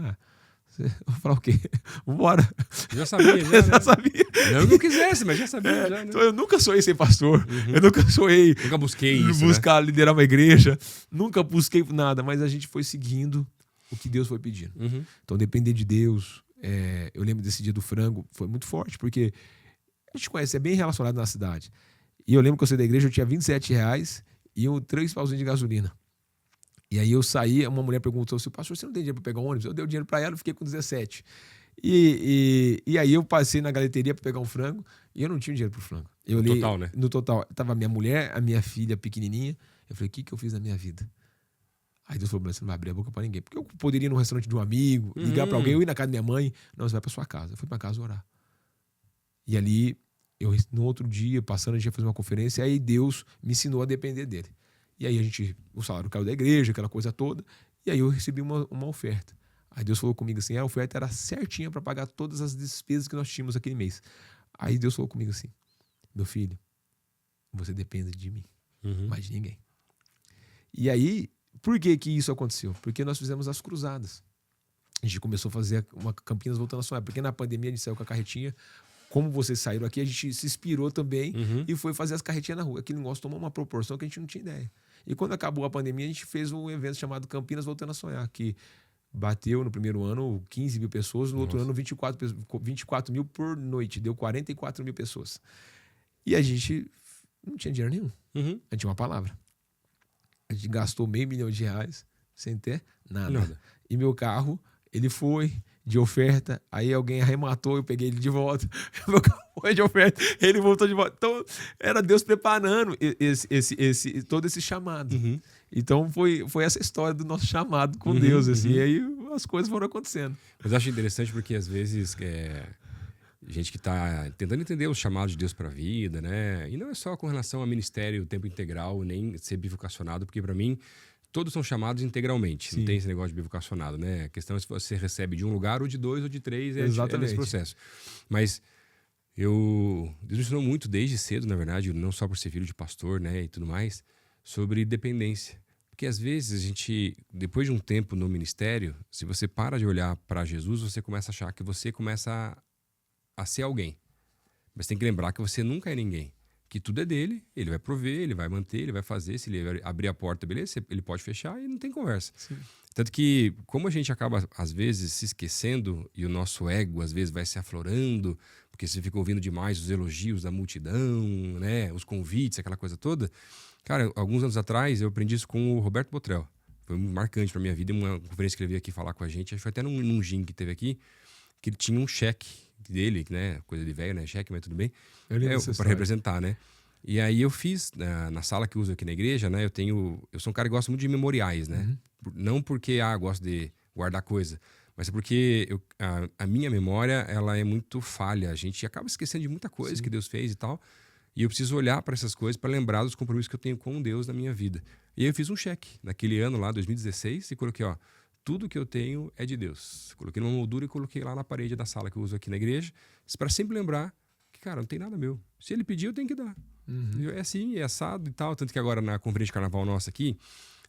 eu vou falar o quê? Vambora. Já sabia, já sabia. Não quisesse, mas já sabia. Já, né? Então eu nunca sonhei ser pastor. Eu nunca sonhei. Nunca busquei isso. Liderar uma igreja. Nunca busquei nada, mas a gente foi seguindo o que Deus foi pedindo. Então, depender de Deus. Eu lembro desse dia do frango, foi muito forte, porque a gente conhece, é bem relacionado na cidade. E eu lembro que eu saí da igreja, eu tinha R$27 e 3 pauzinhos de gasolina. E aí eu saí, uma mulher perguntou assim, pastor, você não tem dinheiro para pegar um ônibus? Eu dei o dinheiro para ela, fiquei com 17. E aí eu passei na galeteria para pegar um frango e eu não tinha dinheiro pro frango. Eu no total, né? No total. Tava a minha mulher, a minha filha pequenininha. Eu falei, o que eu fiz na minha vida? Aí Deus falou, você não vai abrir a boca para ninguém. Porque eu poderia ir no restaurante de um amigo, ligar para alguém, eu ir na casa da minha mãe. Não, você vai para sua casa. Eu fui para casa orar. E ali, no outro dia, passando, a gente ia fazer uma conferência, e aí Deus me ensinou a depender dele. E aí o salário caiu da igreja, aquela coisa toda, e aí eu recebi uma oferta. Aí Deus falou comigo assim, a oferta era certinha para pagar todas as despesas que nós tínhamos aquele mês. Aí Deus falou comigo assim, meu filho, você depende de mim, mais de ninguém. E aí, por que isso aconteceu? Porque nós fizemos as cruzadas. A gente começou a fazer uma Campinas voltando a sonhar, porque na pandemia a gente saiu com a carretinha. Como vocês saíram aqui, a gente se inspirou também e foi fazer as carretinhas na rua. Aquele negócio tomou uma proporção que a gente não tinha ideia. E quando acabou a pandemia, a gente fez um evento chamado Campinas Voltando a Sonhar, que bateu no primeiro ano 15 mil pessoas, no outro ano 24 mil por noite, deu 44 mil pessoas. E a gente não tinha dinheiro nenhum. A gente tinha uma palavra. A gente gastou R$500 mil sem ter nada. E meu carro, ele foi de oferta, aí alguém arrematou, eu peguei ele de volta. Meu carro foi de oferta, ele voltou de volta. Então, era Deus preparando todo esse chamado. Então, foi essa história do nosso chamado com Deus. Assim, e aí as coisas foram acontecendo. Mas eu acho interessante porque, às vezes, gente que está tentando entender o chamado de Deus para a vida, né? E não é só com relação ao ministério tempo integral, nem ser bivocacionado, porque, para mim, todos são chamados integralmente. Sim. Não tem esse negócio de bivocacionado, né? A questão é se você recebe de um lugar, ou de dois, ou de três. É nesse processo. Mas Deus me ensinou muito desde cedo, na verdade, não só por ser filho de pastor, né, e tudo mais, sobre dependência. Porque às vezes a gente, depois de um tempo no ministério, se você para de olhar para Jesus, você começa a achar que você começa a ser alguém. Mas tem que lembrar que você nunca é ninguém. Que tudo é dele, ele vai prover, ele vai manter, ele vai fazer. Se ele abrir a porta, beleza, ele pode fechar e não tem conversa. Sim. Tanto que, como a gente acaba, às vezes, se esquecendo e o nosso ego, às vezes, vai se aflorando, porque você fica ouvindo demais os elogios da multidão, né, os convites, aquela coisa toda. Cara, alguns anos atrás, eu aprendi isso com o Roberto Botrel. Foi muito marcante pra minha vida. Uma conferência que ele veio aqui falar com a gente, acho que foi até num gym que teve aqui, que ele tinha um cheque dele, né, coisa de velho, né, cheque, mas tudo bem, para representar, né. E aí eu fiz, na sala que eu uso aqui na igreja, né, eu sou um cara que gosta muito de memoriais, né, não porque, gosto de guardar coisa, mas é porque a minha memória, ela é muito falha, a gente acaba esquecendo de muita coisa que Deus fez e tal, e eu preciso olhar para essas coisas para lembrar dos compromissos que eu tenho com Deus na minha vida. E aí eu fiz um cheque, naquele ano lá, 2016, e coloquei, tudo que eu tenho é de Deus. Coloquei numa moldura e coloquei lá na parede da sala que eu uso aqui na igreja, para sempre lembrar que, cara, não tem nada meu. Se ele pedir, eu tenho que dar. É assim, é assado e tal. Tanto que agora na conferência de carnaval nossa aqui,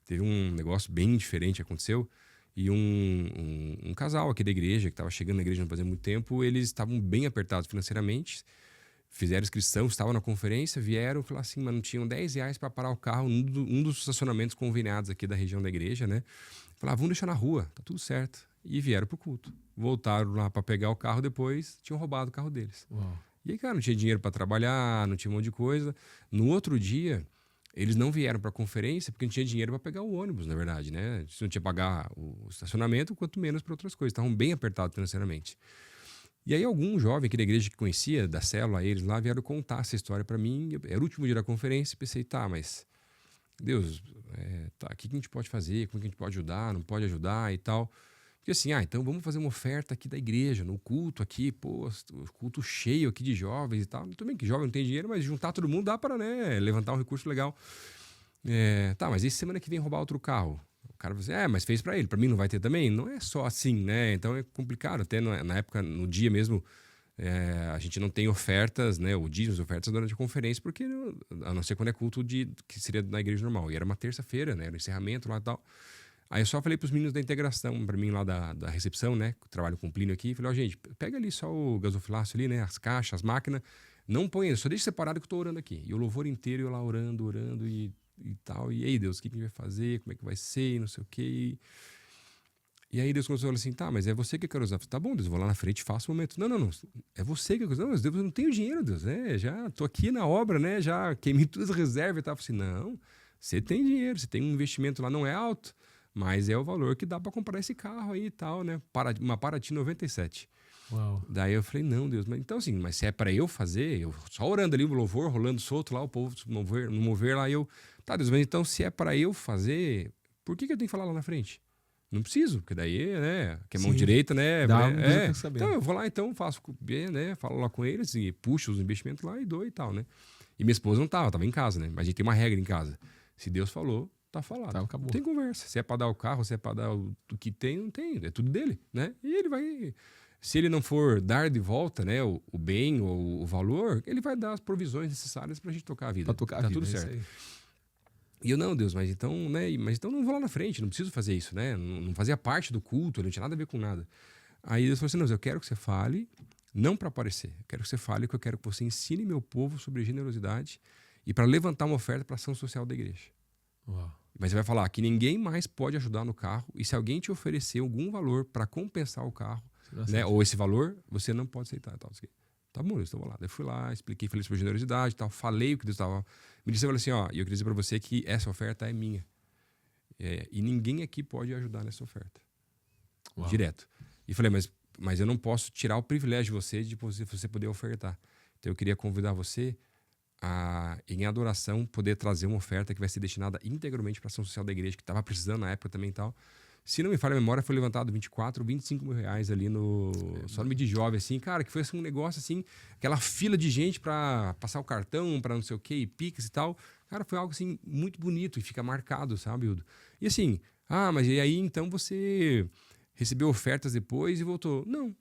teve um negócio bem diferente que aconteceu. E um casal aqui da igreja, que estava chegando na igreja não fazia muito tempo, eles estavam bem apertados financeiramente, fizeram inscrição, estavam na conferência, vieram e falaram assim, mas não tinham R$10 para parar o carro num dos estacionamentos conveniados aqui da região da igreja, né? Falaram, vamos deixar na rua, tá tudo certo. E vieram pro culto. Voltaram lá para pegar o carro depois, tinham roubado o carro deles. Uau. E aí, cara, não tinha dinheiro para trabalhar, não tinha um monte de coisa. No outro dia, eles não vieram para a conferência porque não tinha dinheiro para pegar o ônibus, na verdade, né? Se não tinha que pagar o estacionamento, quanto menos para outras coisas. Estavam bem apertados financeiramente. E aí algum jovem aqui da igreja que conhecia, da célula, eles lá vieram contar essa história para mim. Era o último dia da conferência, pensei, mas Deus, o que a gente pode fazer? Como que a gente pode ajudar? Não pode ajudar e tal. Porque assim, então vamos fazer uma oferta aqui da igreja, no culto aqui, o culto cheio aqui de jovens e tal. Tudo bem que jovem não tem dinheiro, mas juntar todo mundo dá para, né, levantar um recurso legal. Mas e semana que vem roubar outro carro? O cara vai dizer, mas fez para ele, para mim não vai ter também? Não é só assim, né? Então é complicado. Até na época, no dia mesmo, a gente não tem ofertas, né? O dízimo, as ofertas durante a conferência, porque a não ser quando é culto que seria na igreja normal. E era uma terça-feira, né? Era o encerramento lá e tal. Aí eu só falei pros meninos da integração, para mim lá da recepção, né? Que trabalho com o Plínio aqui. Falei, gente, pega ali só o gasofilácio ali, né? As caixas, as máquinas. Não põe só deixa separado que eu tô orando aqui. E o louvor inteiro eu lá orando e tal. E aí, Deus, o que a gente vai fazer? Como é que vai ser? Não sei o quê. E aí Deus começou a falar assim, mas é você que eu quero usar. Falei, tá bom, Deus, eu vou lá na frente e faço o momento. Não. É você que eu quero usar. Não, mas Deus, eu não tenho dinheiro, Deus. Já tô aqui na obra, né? Já queimei todas as reservas e tal. Falei assim, não, você tem dinheiro, você tem um investimento lá, não é alto. mas é o valor que dá para comprar esse carro aí e tal, né? Uma Paraty 97. Uau. Daí eu falei, não, Deus, mas então assim, mas se é para eu fazer, eu só orando ali o louvor, rolando solto lá, o povo no mover lá, tá, Deus, mas então se é para eu fazer, por que eu tenho que falar lá na frente? Não preciso, porque daí, né, que é mão direita, né? Então eu vou lá, então faço, né, falo lá com eles e puxo os investimentos lá e dou e tal, né? E minha esposa não tava em casa, né? Mas a gente tem uma regra em casa. Se Deus falou, tá falado. Tá, acabou. Não tem conversa. Se é para dar o carro, se é para dar o que tem, não tem. É tudo dele, né? E ele vai... Se ele não for dar de volta, né, o bem ou o valor, ele vai dar as provisões necessárias pra gente tocar a vida. Pra tocar a vida, tudo certo. E eu, não, Deus, mas então, né? Mas então não vou lá na frente, não preciso fazer isso, né? Não fazia parte do culto, não tinha nada a ver com nada. Aí Deus falou assim, não, eu quero que você fale, não para aparecer. Eu quero que você fale, que eu quero que você ensine meu povo sobre generosidade e para levantar uma oferta para ação social da igreja. Uau. Mas você vai falar que ninguém mais pode ajudar no carro e se alguém te oferecer algum valor para compensar o carro, né, ou esse valor, você não pode aceitar. Tal. Tá bom, eu estou lá. Daí eu fui lá, expliquei, falei sobre generosidade e tal, falei o que Deus estava... Me disse, eu falei assim, ó, e eu queria dizer para você que essa oferta é minha. E ninguém aqui pode ajudar nessa oferta. Uau. Direto. E falei, mas eu não posso tirar o privilégio de você poder ofertar. Então eu queria convidar você a, em adoração, poder trazer uma oferta que vai ser destinada integralmente para a ação social da igreja, que estava precisando na época também e tal. Se não me falha a memória, foi levantado 24, 25 mil reais ali só no Mid Jovem, assim, cara, que foi assim, um negócio assim, aquela fila de gente para passar o cartão, para não sei o quê, e Pix e tal. Cara, foi algo assim, muito bonito e fica marcado, sabe, Hildo? E assim, mas e aí então você recebeu ofertas depois e voltou? Não.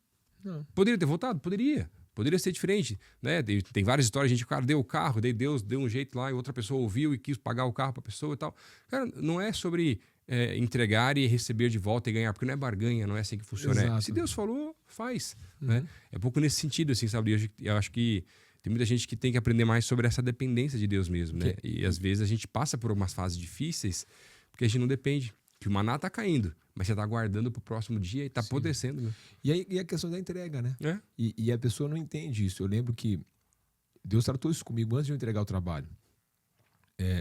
Poderia ter voltado? Poderia. Poderia ser diferente, né? Tem várias histórias, a gente, cara, deu o carro, daí Deus deu um jeito lá e outra pessoa ouviu e quis pagar o carro para a pessoa e tal. Cara, não é sobre entregar e receber de volta e ganhar, porque não é barganha, não é assim que funciona. Se Deus falou, faz, né? É um pouco nesse sentido, assim, sabe? Eu acho que tem muita gente que tem que aprender mais sobre essa dependência de Deus mesmo, né? E às vezes a gente passa por umas fases difíceis porque a gente não depende. Que o maná tá caindo, mas você tá aguardando pro próximo dia e tá apodrecendo, né? E a questão da entrega, né? E a pessoa não entende isso. Eu lembro que Deus tratou isso comigo antes de eu entregar o trabalho.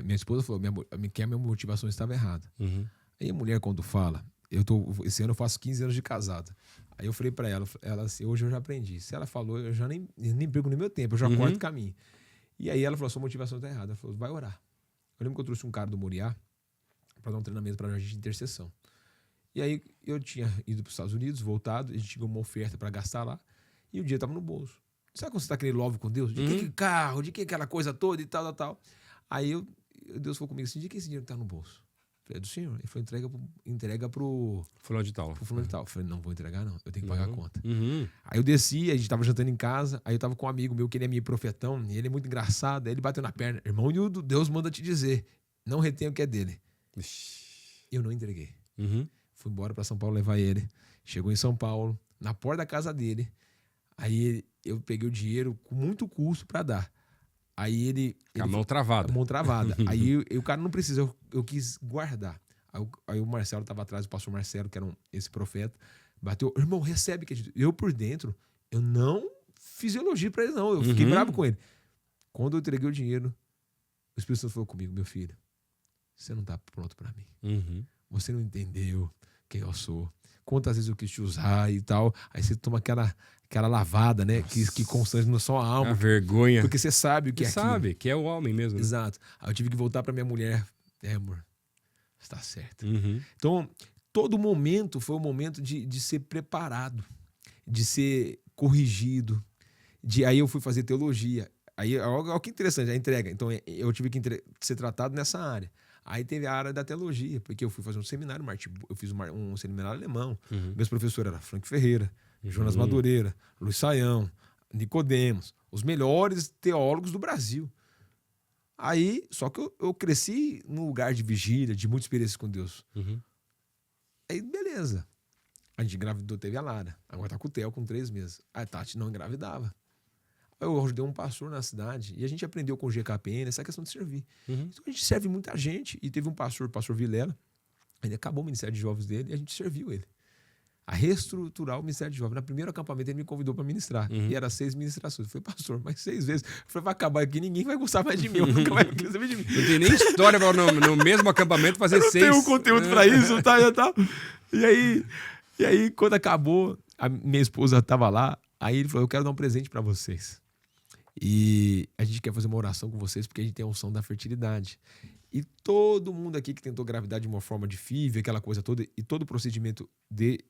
Minha esposa falou que a minha motivação estava errada. Aí a mulher, quando fala, esse ano eu faço 15 anos de casado. Aí eu falei pra ela assim, hoje eu já aprendi. Se ela falou, eu já nem perco no meu tempo, eu já corto o caminho. E aí ela falou, sua motivação tá errada. Ela falou, vai orar. Eu lembro que eu trouxe um cara do Moriá para dar um treinamento pra gente de intercessão. E aí eu tinha ido para os Estados Unidos, voltado, a gente tinha uma oferta para gastar lá, e o dinheiro tava no bolso. Sabe quando você tá aquele love com Deus? De que carro, de que aquela coisa toda e tal. Aí Deus falou comigo assim, de que esse dinheiro tá no bolso? Eu falei, é do senhor. Ele falou, entrega pro fulano de tal. Pro fulano de tal. Eu falei, não vou entregar não, eu tenho que pagar a conta. Aí eu desci, a gente tava jantando em casa, aí eu tava com um amigo meu, que ele é meio profetão, e ele é muito engraçado, aí ele bateu na perna, irmão Nildo, Deus manda te dizer, não retém o que é dele. Eu não entreguei. Fui embora para São Paulo levar ele. Chegou em São Paulo, na porta da casa dele. Aí eu peguei o dinheiro com muito custo para dar. Aí ele... Com a mão travada. A mão travada. Aí o cara não precisa, eu quis guardar. Aí o Marcelo tava atrás, o pastor Marcelo, que era esse profeta, bateu, irmão, recebe. Eu por dentro, eu não fiz elogio para ele, não. Eu fiquei bravo com ele. Quando eu entreguei o dinheiro, o Espírito Santo falou comigo, meu filho, você não tá pronto para mim. Você não entendeu quem eu sou. Quantas vezes eu quis te usar e tal. Aí você toma aquela lavada, né? Que constrange na sua alma. A vergonha. Porque você sabe o que é aquilo. Sabe, que é o homem mesmo. Né? Exato. Aí eu tive que voltar pra minha mulher. Amor, está certo. Então, todo momento foi um momento de ser preparado, de ser corrigido. Aí eu fui fazer teologia. Aí, olha que interessante, a entrega. Então, eu tive que ser tratado nessa área. Aí teve a área da teologia, porque eu fui fazer um seminário, eu fiz um seminário alemão. Meus professores eram Frank Ferreira, Jonas Madureira, Luiz Saião, Nicodemos, os melhores teólogos do Brasil. Aí, só que eu cresci num lugar de vigília, de muita experiência com Deus. Aí, beleza. A gente engravidou, teve a Lara. Agora tá com o Theo com 3 meses. A Tati não engravidava. Eu ajudei um pastor na cidade e a gente aprendeu com o GKPN essa questão de servir. Então a gente serve muita gente. E teve um pastor, o pastor Vilela, ele acabou o ministério de jovens dele e a gente serviu ele. a reestruturar o Ministério de Jovens. No primeiro acampamento, ele me convidou para ministrar. E era 6 ministrações. Eu falei, pastor, mas 6 vezes. Eu falei, vai acabar aqui, ninguém vai gostar mais de mim. Eu nunca mais vou saber de mim. Não tem nem história para no mesmo acampamento fazer 6. Eu não tenho conteúdo para isso, tá? E aí, quando acabou, a minha esposa estava lá. Aí ele falou, eu quero dar um presente para vocês. E a gente quer fazer uma oração com vocês, porque a gente tem a unção da fertilidade. E todo mundo aqui que tentou gravidar de uma forma de FIV, aquela coisa toda, e todo o procedimento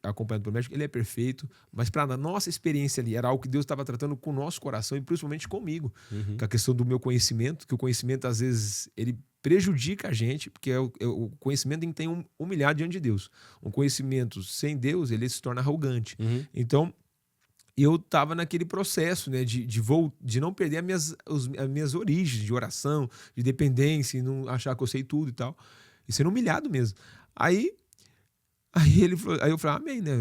acompanhado pelo médico, ele é perfeito, mas para a nossa experiência ali, era algo que Deus estava tratando com o nosso coração e principalmente comigo, com a questão do meu conhecimento, que o conhecimento às vezes ele prejudica a gente, porque o conhecimento tem que ter humilhado diante de Deus. Um conhecimento sem Deus, ele se torna arrogante. Então, eu estava naquele processo, né, de não perder as minhas origens de oração, de dependência, e não achar que eu sei tudo e tal. E sendo humilhado mesmo. Aí eu falei, amém, né?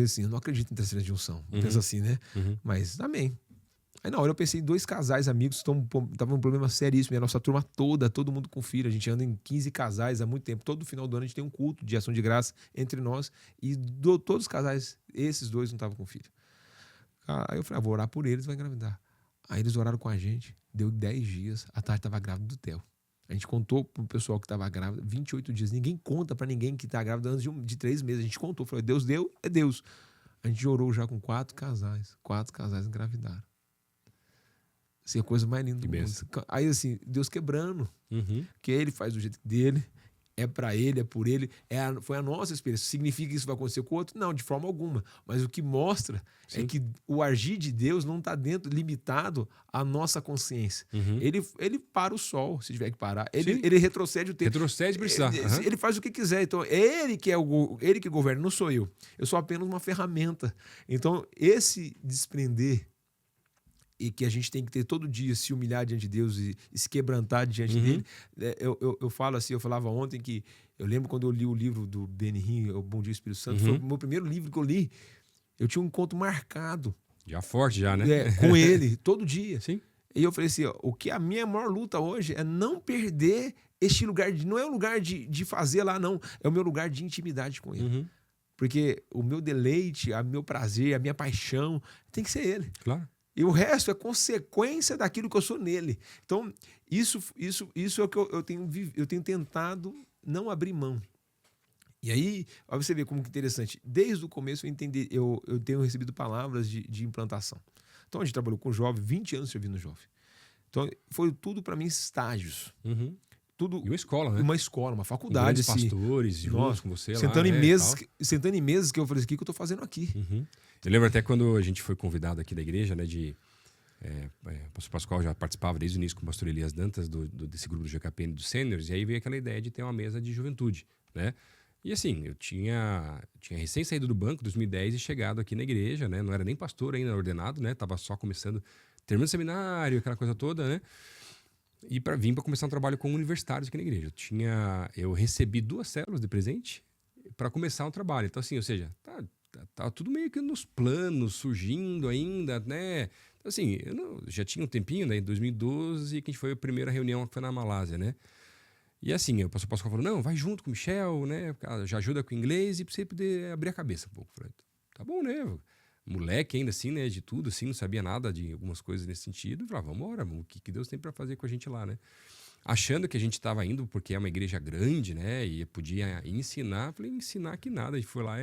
Assim, eu não acredito em transferência de unção. Pensa assim, né? Mas amém. Aí na hora eu pensei em 2 casais amigos que estavam um problema seríssimo. E a nossa turma toda, todo mundo com filho. A gente anda em 15 casais há muito tempo. Todo final do ano a gente tem um culto de ação de graça entre nós. E todos os casais, esses 2 não estavam com filho. Aí eu falei, vou orar por eles, vai engravidar. Aí eles oraram com a gente, deu 10 dias, a Tati estava grávida do Theo. A gente contou pro pessoal que estava grávida, 28 dias. Ninguém conta para ninguém que está grávida antes de 3 meses. A gente contou, falou, Deus deu, é Deus. A gente orou já com 4 casais. 4 casais engravidaram. Assim, a coisa mais linda do mundo. Aí assim, Deus quebrando. Que ele faz do jeito dele. É para ele, é por ele. Foi a nossa experiência. Significa que isso vai acontecer com o outro? Não, de forma alguma. Mas o que mostra é que o agir de Deus não está limitado à nossa consciência. Ele para o sol, se tiver que parar. Ele retrocede o tempo. Retrocede precisar. Ele faz o que quiser. Então, é ele que ele que governa, não sou eu. Eu sou apenas uma ferramenta. Então, esse desprender e que a gente tem que ter todo dia, se humilhar diante de Deus e se quebrantar diante dele. Eu falo assim, eu falava ontem que eu lembro quando eu li o livro do Benihim, O Bom Dia Espírito Santo, foi o meu primeiro livro que eu li. Eu tinha um encontro marcado. Já forte já, né? Com ele, todo dia. Sim. E eu falei assim, o que a minha maior luta hoje é não perder este lugar, não é o lugar de fazer lá, não. É o meu lugar de intimidade com ele. Porque o meu deleite, o meu prazer, a minha paixão, tem que ser ele. Claro. E o resto é consequência daquilo que eu sou nele. Então, isso é o que eu tenho tentado não abrir mão. E aí, olha você ver como que interessante. Desde o começo eu tenho recebido palavras de implantação. Então, a gente trabalhou com jovem, 20 anos servindo jovem. Então, foi tudo para mim estágios. Tudo, e uma escola, né? Uma escola, uma faculdade. Com pastores, juntos com você sentando lá. Sentando em mesas que eu falei, o que eu estou fazendo aqui? Eu lembro até quando a gente foi convidado aqui da igreja, né? O pastor Pascoal já participava desde o início com o pastor Elias Dantas desse grupo do GKPN dos sêniores, e aí veio aquela ideia de ter uma mesa de juventude, né? E assim, eu tinha recém saído do banco, 2010, e chegado aqui na igreja, né? Não era nem pastor ainda ordenado, né? Tava só começando, terminando o seminário, aquela coisa toda, né? E vim para começar um trabalho com universitários aqui na igreja. Eu recebi 2 células de presente para começar um trabalho. Então assim, ou seja, tá tudo meio que nos planos, surgindo ainda, né? Então, assim, já tinha um tempinho, né? Em 2012, que a gente foi a primeira reunião que foi na Malásia, né? E assim, o pastor Pascoal falou, não, vai junto com o Michel, né? Já ajuda com o inglês e pra você poder abrir a cabeça um pouco. Eu falei, tá bom, né? Moleque ainda assim, né? De tudo, assim, não sabia nada de algumas coisas nesse sentido. Eu falei, vamos embora, o que Deus tem para fazer com a gente lá, né? Achando que a gente estava indo porque é uma igreja grande, né? E podia ensinar. Falei, ensinar que nada. A gente foi lá,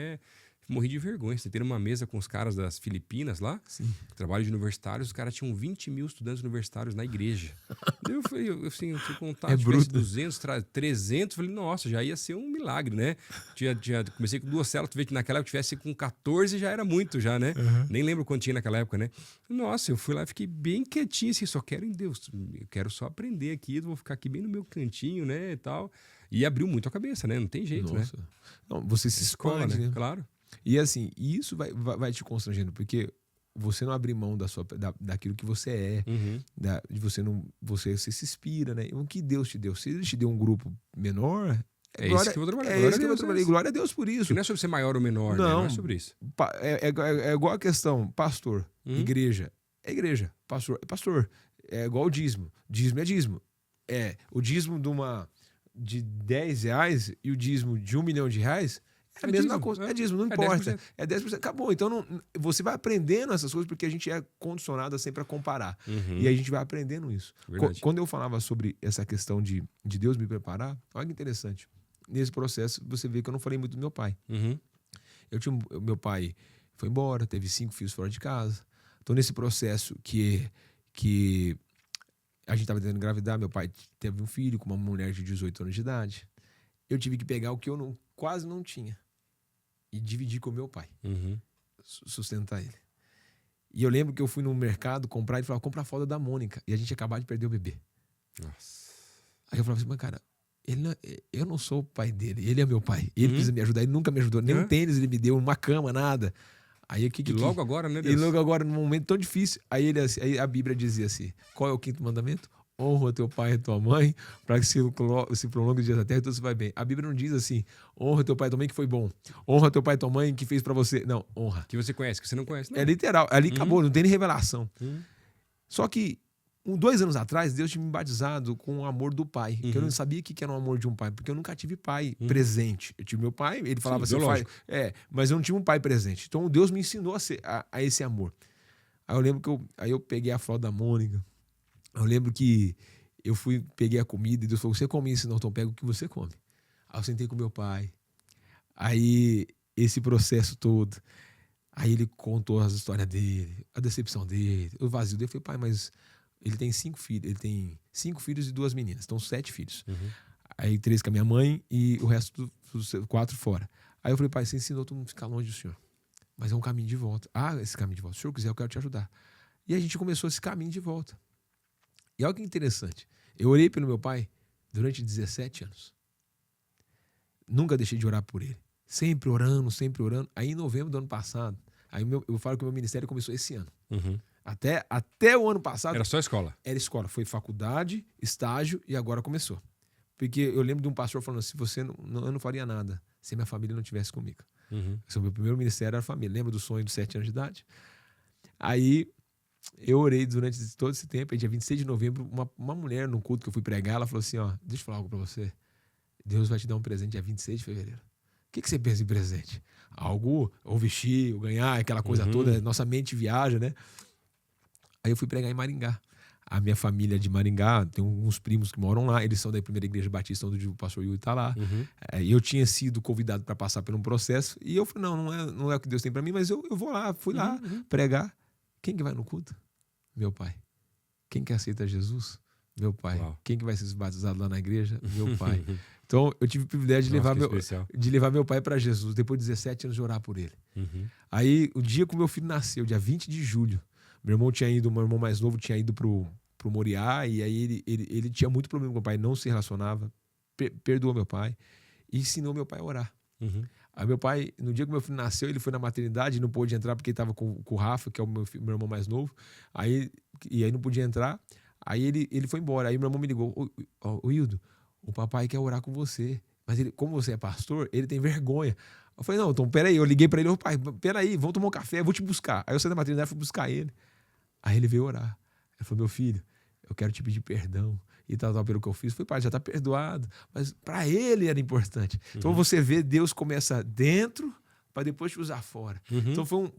morri de vergonha. Você ter uma mesa com os caras das Filipinas lá, trabalho de universitários, os caras tinham 20 mil estudantes universitários na igreja. Eu fui contar, tivesse 200, 300, falei, nossa, já ia ser um milagre, né? Comecei com 2 células, tu vê que naquela época tivesse com 14 já era muito, já, né? Nem lembro quanto tinha naquela época, né? Nossa, eu fui lá e fiquei bem quietinho, assim, só quero em Deus, eu quero só aprender aqui, vou ficar aqui bem no meu cantinho, né, e tal. E abriu muito a cabeça, né? Não tem jeito, nossa, né? Não, você se esconde, né? Claro. E assim, isso vai te constrangendo, porque você não abrir mão daquilo que você é, de você se inspira, né? O que Deus te deu. Se Ele te deu um grupo menor, isso que eu vou trabalhar. Glória a Deus por isso. Que não é sobre ser maior ou menor, não, né? Não é sobre isso. É igual a questão, pastor, igreja. É igreja, pastor é pastor. É igual o dízimo. Dízimo é dízimo. O dízimo de R$10 e o dízimo de R$1 milhão É a mesma coisa. É dízimo, não importa. 10%. É 10%. Acabou. Então, você vai aprendendo essas coisas porque a gente é condicionado sempre a comparar. E a gente vai aprendendo isso. Quando eu falava sobre essa questão de Deus me preparar, olha que interessante. Nesse processo, você vê que eu não falei muito do meu pai. Meu pai foi embora, teve 5 filhos fora de casa. Então, nesse processo que a gente estava tentando engravidar, meu pai teve um filho com uma mulher de 18 anos de idade. Eu tive que pegar o que eu quase não tinha e dividir com meu pai, sustentar ele. E eu lembro que eu fui no mercado comprar, ele falava, compra a fralda da Mônica. E a gente acabava de perder o bebê. Nossa. Aí eu falava assim, mas cara, eu não sou o pai dele, ele é meu pai. Ele precisa me ajudar, ele nunca me ajudou. Nem um tênis ele me deu, uma cama, nada. Aí, logo agora, né, Deus? E logo agora, num momento tão difícil, aí a Bíblia dizia assim, qual é o 5º mandamento? Honra teu pai e tua mãe, para que se prolongue os dias da terra e tudo se vai bem. A Bíblia não diz assim, honra teu pai e tua mãe que foi bom. Honra teu pai e tua mãe que fez para você. Não, honra. Que você conhece, que você não conhece. Não. É literal, ali acabou, não tem nem revelação. Só que 2 anos atrás, Deus tinha me batizado com o amor do pai. Que eu não sabia o que era o amor de um pai, porque eu nunca tive pai presente. Eu tive meu pai, ele falava assim, mas eu não tive um pai presente. Então Deus me ensinou a esse amor. Aí eu lembro que eu peguei a fralda da Mônica. Eu lembro que eu peguei a comida e Deus falou, você come isso? Não, então pega o que você come. Aí eu sentei com meu pai. Aí esse processo todo. Aí ele contou as histórias dele, a decepção dele, o vazio dele. Eu falei, pai, mas ele tem 5 filhos. Ele tem 5 filhos e 2 meninas. Então 7 filhos. Aí 3 com a minha mãe e o resto dos 4 fora. Aí eu falei, pai, você ensinou todo mundo a ficar longe do senhor. Mas é um caminho de volta. Esse caminho de volta. Se o senhor quiser, eu quero te ajudar. E a gente começou esse caminho de volta. E olha que interessante. Eu orei pelo meu pai durante 17 anos. Nunca deixei de orar por ele. Sempre orando, sempre orando. Aí em novembro do ano passado, eu falo que o meu ministério começou esse ano. Até o ano passado... Era só escola? Era escola. Foi faculdade, estágio e agora começou. Porque eu lembro de um pastor falando assim, eu não faria nada se minha família não estivesse comigo. O meu primeiro ministério era a família. Lembra do sonho dos 7 anos de idade? Aí... eu orei durante todo esse tempo, aí dia 26 de novembro, uma mulher num culto que eu fui pregar, ela falou assim, deixa eu falar algo pra você. Deus vai te dar um presente dia 26 de fevereiro. O que você pensa em presente? Algo, ou vestir, ou ganhar, aquela coisa toda, nossa mente viaja, né? Aí eu fui pregar em Maringá. A minha família de Maringá, tem uns primos que moram lá, eles são da primeira igreja batista, onde o pastor Yuri tá lá. E eu tinha sido convidado para passar por um processo, e eu falei, não é o que Deus tem para mim, mas eu vou lá, fui lá pregar. Quem que vai no culto? Meu pai. Quem que aceita Jesus? Meu pai. Uau. Quem que vai ser batizado lá na igreja? Meu pai. Então, eu tive o privilégio de levar meu pai para Jesus, depois de 17 anos de orar por ele. Aí, o dia que o meu filho nasceu, dia 20 de julho, meu irmão mais novo tinha ido pro Moriá, e aí ele tinha muito problema com o meu pai, não se relacionava, perdoou meu pai e ensinou meu pai a orar. Aí meu pai, no dia que meu filho nasceu, ele foi na maternidade, não pôde entrar porque ele estava com o Rafa, que é o meu irmão mais novo. Aí não podia entrar. Aí ele foi embora. Aí meu irmão me ligou, ô Hildo, o papai quer orar com você. Mas como você é pastor, ele tem vergonha. Eu falei, não, então peraí. Eu liguei pra ele, pai, peraí, vamos tomar um café, eu vou te buscar. Aí eu saí da maternidade e fui buscar ele. Aí ele veio orar. Ele falou, meu filho, eu quero te pedir perdão e tal, pelo que eu fiz. Eu falei, pai, já tá perdoado. Mas para ele era importante. Então você vê, Deus começa dentro para depois te usar fora. Então foi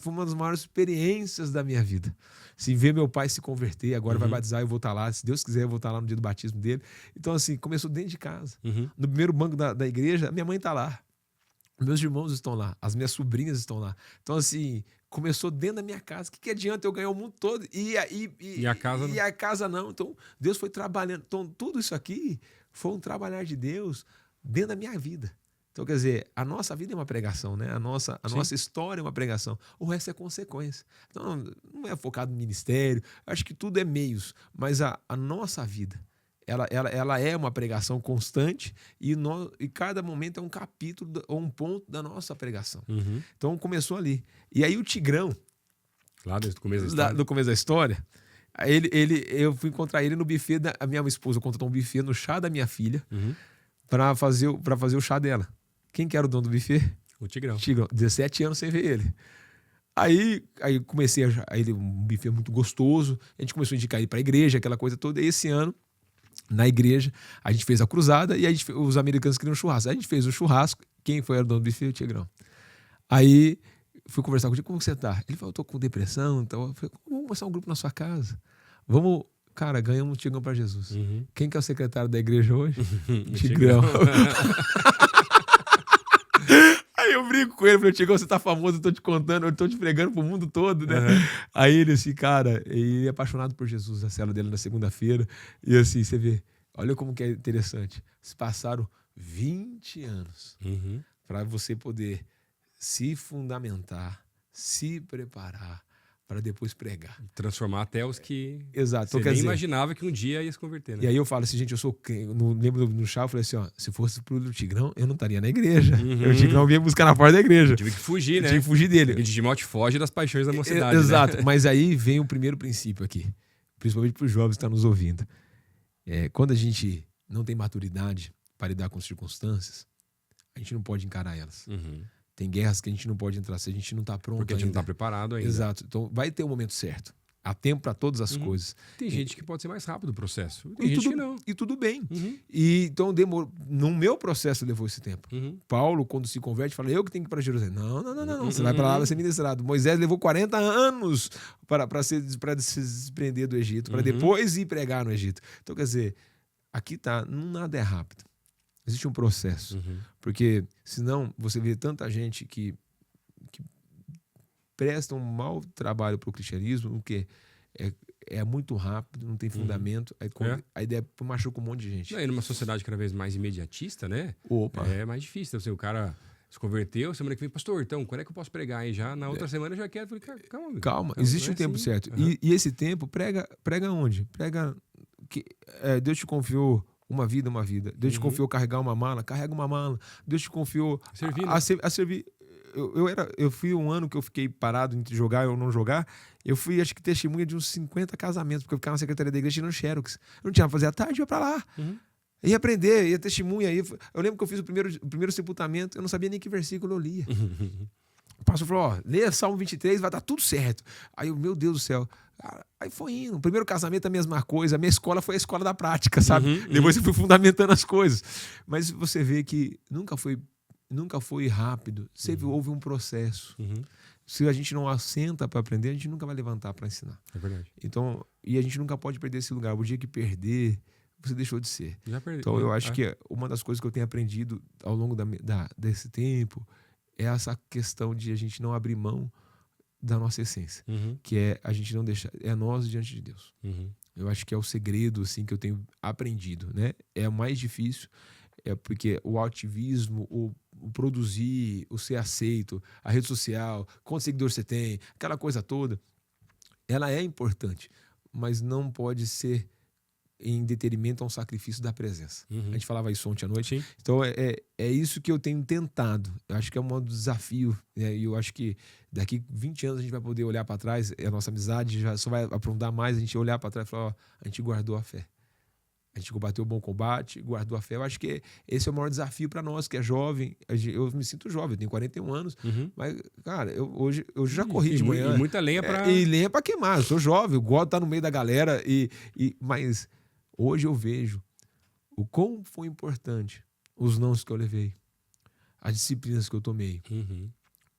uma das maiores experiências da minha vida. Se ver meu pai se converter, agora vai batizar, eu vou estar lá. Se Deus quiser, eu vou estar lá no dia do batismo dele. Então assim, começou dentro de casa. No primeiro banco da igreja, minha mãe tá lá. Meus irmãos estão lá, as minhas sobrinhas estão lá. Então, assim, começou dentro da minha casa. O que adianta eu ganhar o mundo todo e a casa não? Então, Deus foi trabalhando. Então, tudo isso aqui foi um trabalhar de Deus dentro da minha vida. Então, quer dizer, a nossa vida é uma pregação, né? A nossa história é uma pregação. O resto é consequência. Então, não é focado no ministério. Acho que tudo é meios. Mas a nossa vida, ela é uma pregação constante e cada momento é um capítulo ou um ponto da nossa pregação. Então começou ali. E aí o Tigrão, lá desde o começo da história, do começo da história, eu fui encontrar ele no buffet a minha esposa contratou um buffet no chá da minha filha para fazer o chá dela. Quem que era o dono do buffet? O Tigrão. 17 anos sem ver ele. Aí comecei ele um buffet muito gostoso. A gente começou a indicar ele para a igreja, aquela coisa toda. E esse ano, na igreja, a gente fez a cruzada e os americanos queriam churrasco. A gente fez o churrasco Quem foi o dono do buffet? O Tigrão. Aí fui conversar com ele, como você tá? Ele falou, eu tô com depressão, então eu falei, vamos começar um grupo na sua casa. Vamos, cara, ganhamos um Tigrão para Jesus. Quem que é o secretário da igreja hoje? Tigrão. Aí eu brinco com ele, falei, Tigrão, você tá famoso, eu tô te contando, eu tô te pregando pro mundo todo, né? Aí ele assim, cara, ele é apaixonado por Jesus, a célula dele na segunda-feira, e assim, você vê, olha como que é interessante, se passaram 20 anos para você poder se fundamentar, se preparar para depois pregar. Transformar até os que Exato. você nem imaginava que um dia ia se converter, né? E aí eu falo assim, gente, eu sou... Lembro no chá, eu falei assim, ó, se fosse pro Tigrão, eu não estaria na igreja. O Tigrão vinha buscar na porta da igreja. Eu tive que fugir, né? Eu tive que fugir dele. Porque Digimon foge das paixões da mocidade. Exato. Né? Mas aí vem o primeiro princípio aqui, principalmente para os jovens que estão nos ouvindo. Quando a gente não tem maturidade para lidar com circunstâncias, a gente não pode encarar elas. Tem guerras que a gente não pode entrar se a gente não está pronto porque a gente ainda. não está preparado ainda. Exato. Então vai ter um momento certo. Há tempo para todas as coisas. Tem gente que pode ser mais rápido o processo. Tem gente que não. E tudo bem. E, então, no meu processo levou esse tempo. Paulo, quando se converte, fala, eu que tenho que ir para Jerusalém. Não. Você vai para lá, vai ser ministrado. Moisés levou 40 anos para se desprender do Egito, para depois ir pregar no Egito. Então, quer dizer, aqui nada é rápido. Existe um processo. Porque, senão, você vê tanta gente que presta um mau trabalho para o cristianismo, o que é muito rápido, não tem fundamento, a ideia machuca um monte de gente. E numa sociedade cada vez mais imediatista, né? É mais difícil. Assim, o cara se converteu, semana que vem, pastor, então, quando é que eu posso pregar? Aí já na outra semana eu já quero. Falei, calma. Existe um tempo certo. E esse tempo, prega onde? Prega que Deus te confiou uma vida. Deus te confiou carregar uma mala, carrega uma mala. Deus te confiou a servir. Eu fui um ano que eu fiquei parado entre jogar ou não jogar. Eu fui, acho que, testemunha de uns 50 casamentos, porque eu ficava na secretaria da igreja tirando xerox. Eu não tinha nada pra fazer à tarde, eu ia pra lá. Ia aprender, ia testemunha. Eu lembro que eu fiz o primeiro sepultamento, eu não sabia nem que versículo eu lia. O pastor falou, lê Salmo 23, vai dar tudo certo. Aí eu, meu Deus do céu. Aí foi indo. O primeiro casamento a mesma coisa. A minha escola foi a escola da prática, sabe? Depois eu fui fundamentando as coisas. Mas você vê que nunca foi rápido. Sempre houve um processo. Se a gente não assenta para aprender, a gente nunca vai levantar para ensinar. É verdade. Então, e a gente nunca pode perder esse lugar. O dia que perder, você deixou de ser. Já perdi. Então, eu acho que uma das coisas que eu tenho aprendido ao longo desse tempo é essa questão de a gente não abrir mão da nossa essência. Que é a gente não deixar... É nós diante de Deus. Eu acho que é o segredo assim, que eu tenho aprendido. Né? É o mais difícil. Porque o ativismo, o produzir, o ser aceito, a rede social, quantos seguidores você tem, aquela coisa toda, ela é importante, mas não pode ser em detrimento a um sacrifício da presença. A gente falava isso ontem à noite. Sim. Então, é isso que eu tenho tentado. Eu acho que é um desafio. Né? E eu acho que daqui 20 anos a gente vai poder olhar para trás, a nossa amizade já só vai aprofundar mais, a gente olhar para trás e falar, a gente guardou a fé. A gente combateu o bom combate, guardou a fé. Eu acho que esse é o maior desafio para nós, que é jovem. Eu me sinto jovem, eu tenho 41 anos. Mas, cara, hoje eu já corri de manhã. E muita lenha para... E lenha para queimar. Eu sou jovem, eu gosto de estar no meio da galera. Mas hoje eu vejo o quão foi importante os nãos que eu levei, as disciplinas que eu tomei,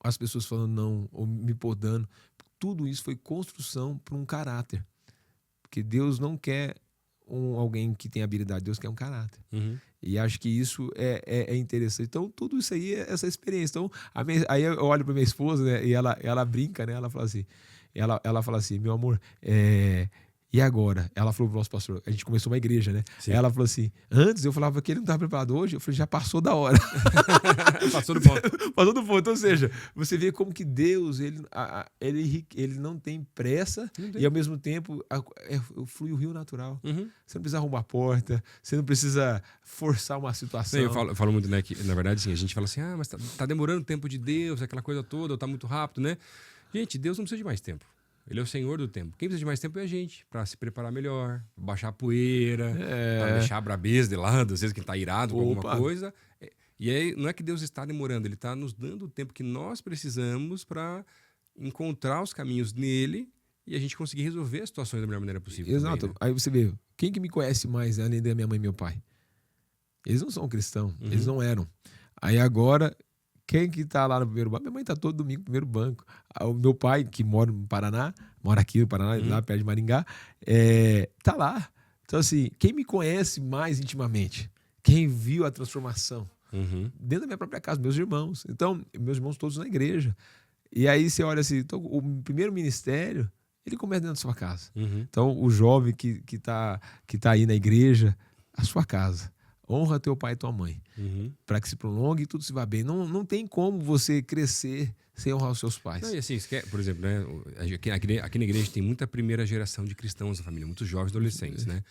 as pessoas falando não, ou me podando. Tudo isso foi construção para um caráter. Porque Deus não quer alguém que tem habilidade, Deus quer um caráter. E acho que isso é interessante. Então, tudo isso aí é essa experiência. Então, aí eu olho para minha esposa, né, e ela brinca, né? Ela fala assim, meu amor, e agora? Ela falou pro nosso pastor, a gente começou uma igreja, né? Ela falou assim, antes eu falava que ele não estava preparado, hoje eu falei, já passou da hora. Passou do ponto. Passou do ponto. Ou seja, você vê como que Deus, ele não tem pressa e ao mesmo tempo flui o rio natural. Você não precisa arrumar a porta, você não precisa forçar uma situação. Eu falo muito, né, que na verdade assim, a gente fala assim, mas tá demorando o tempo de Deus, aquela coisa toda, ou tá muito rápido, né? Gente, Deus não precisa de mais tempo. Ele é o senhor do tempo. Quem precisa de mais tempo é a gente, para se preparar melhor, baixar a poeira, para deixar a brabeza de lado, às vezes que tá irado com alguma coisa. E aí não é que Deus está demorando, ele está nos dando o tempo que nós precisamos para encontrar os caminhos nele e a gente conseguir resolver as situações da melhor maneira possível. Exato. Também, né? Aí você vê, quem que me conhece mais além da minha mãe e meu pai? Eles não são cristãos, eles não eram. Aí agora, quem que tá lá no primeiro banco? Minha mãe tá todo domingo no primeiro banco. O meu pai, que mora no Paraná, mora aqui no Paraná, lá perto de Maringá, tá lá. Então, assim, quem me conhece mais intimamente, quem viu a transformação, dentro da minha própria casa, meus irmãos. Então, meus irmãos todos na igreja. E aí você olha assim, então, o primeiro ministério, ele começa dentro da sua casa. Então, o jovem que tá aí na igreja, a sua casa. Honra teu pai e tua mãe, para que se prolongue e tudo se vá bem. Não tem como você crescer sem honrar os seus pais. Não, e assim, por exemplo, né, aqui na igreja tem muita primeira geração de cristãos na família, muitos jovens adolescentes, né?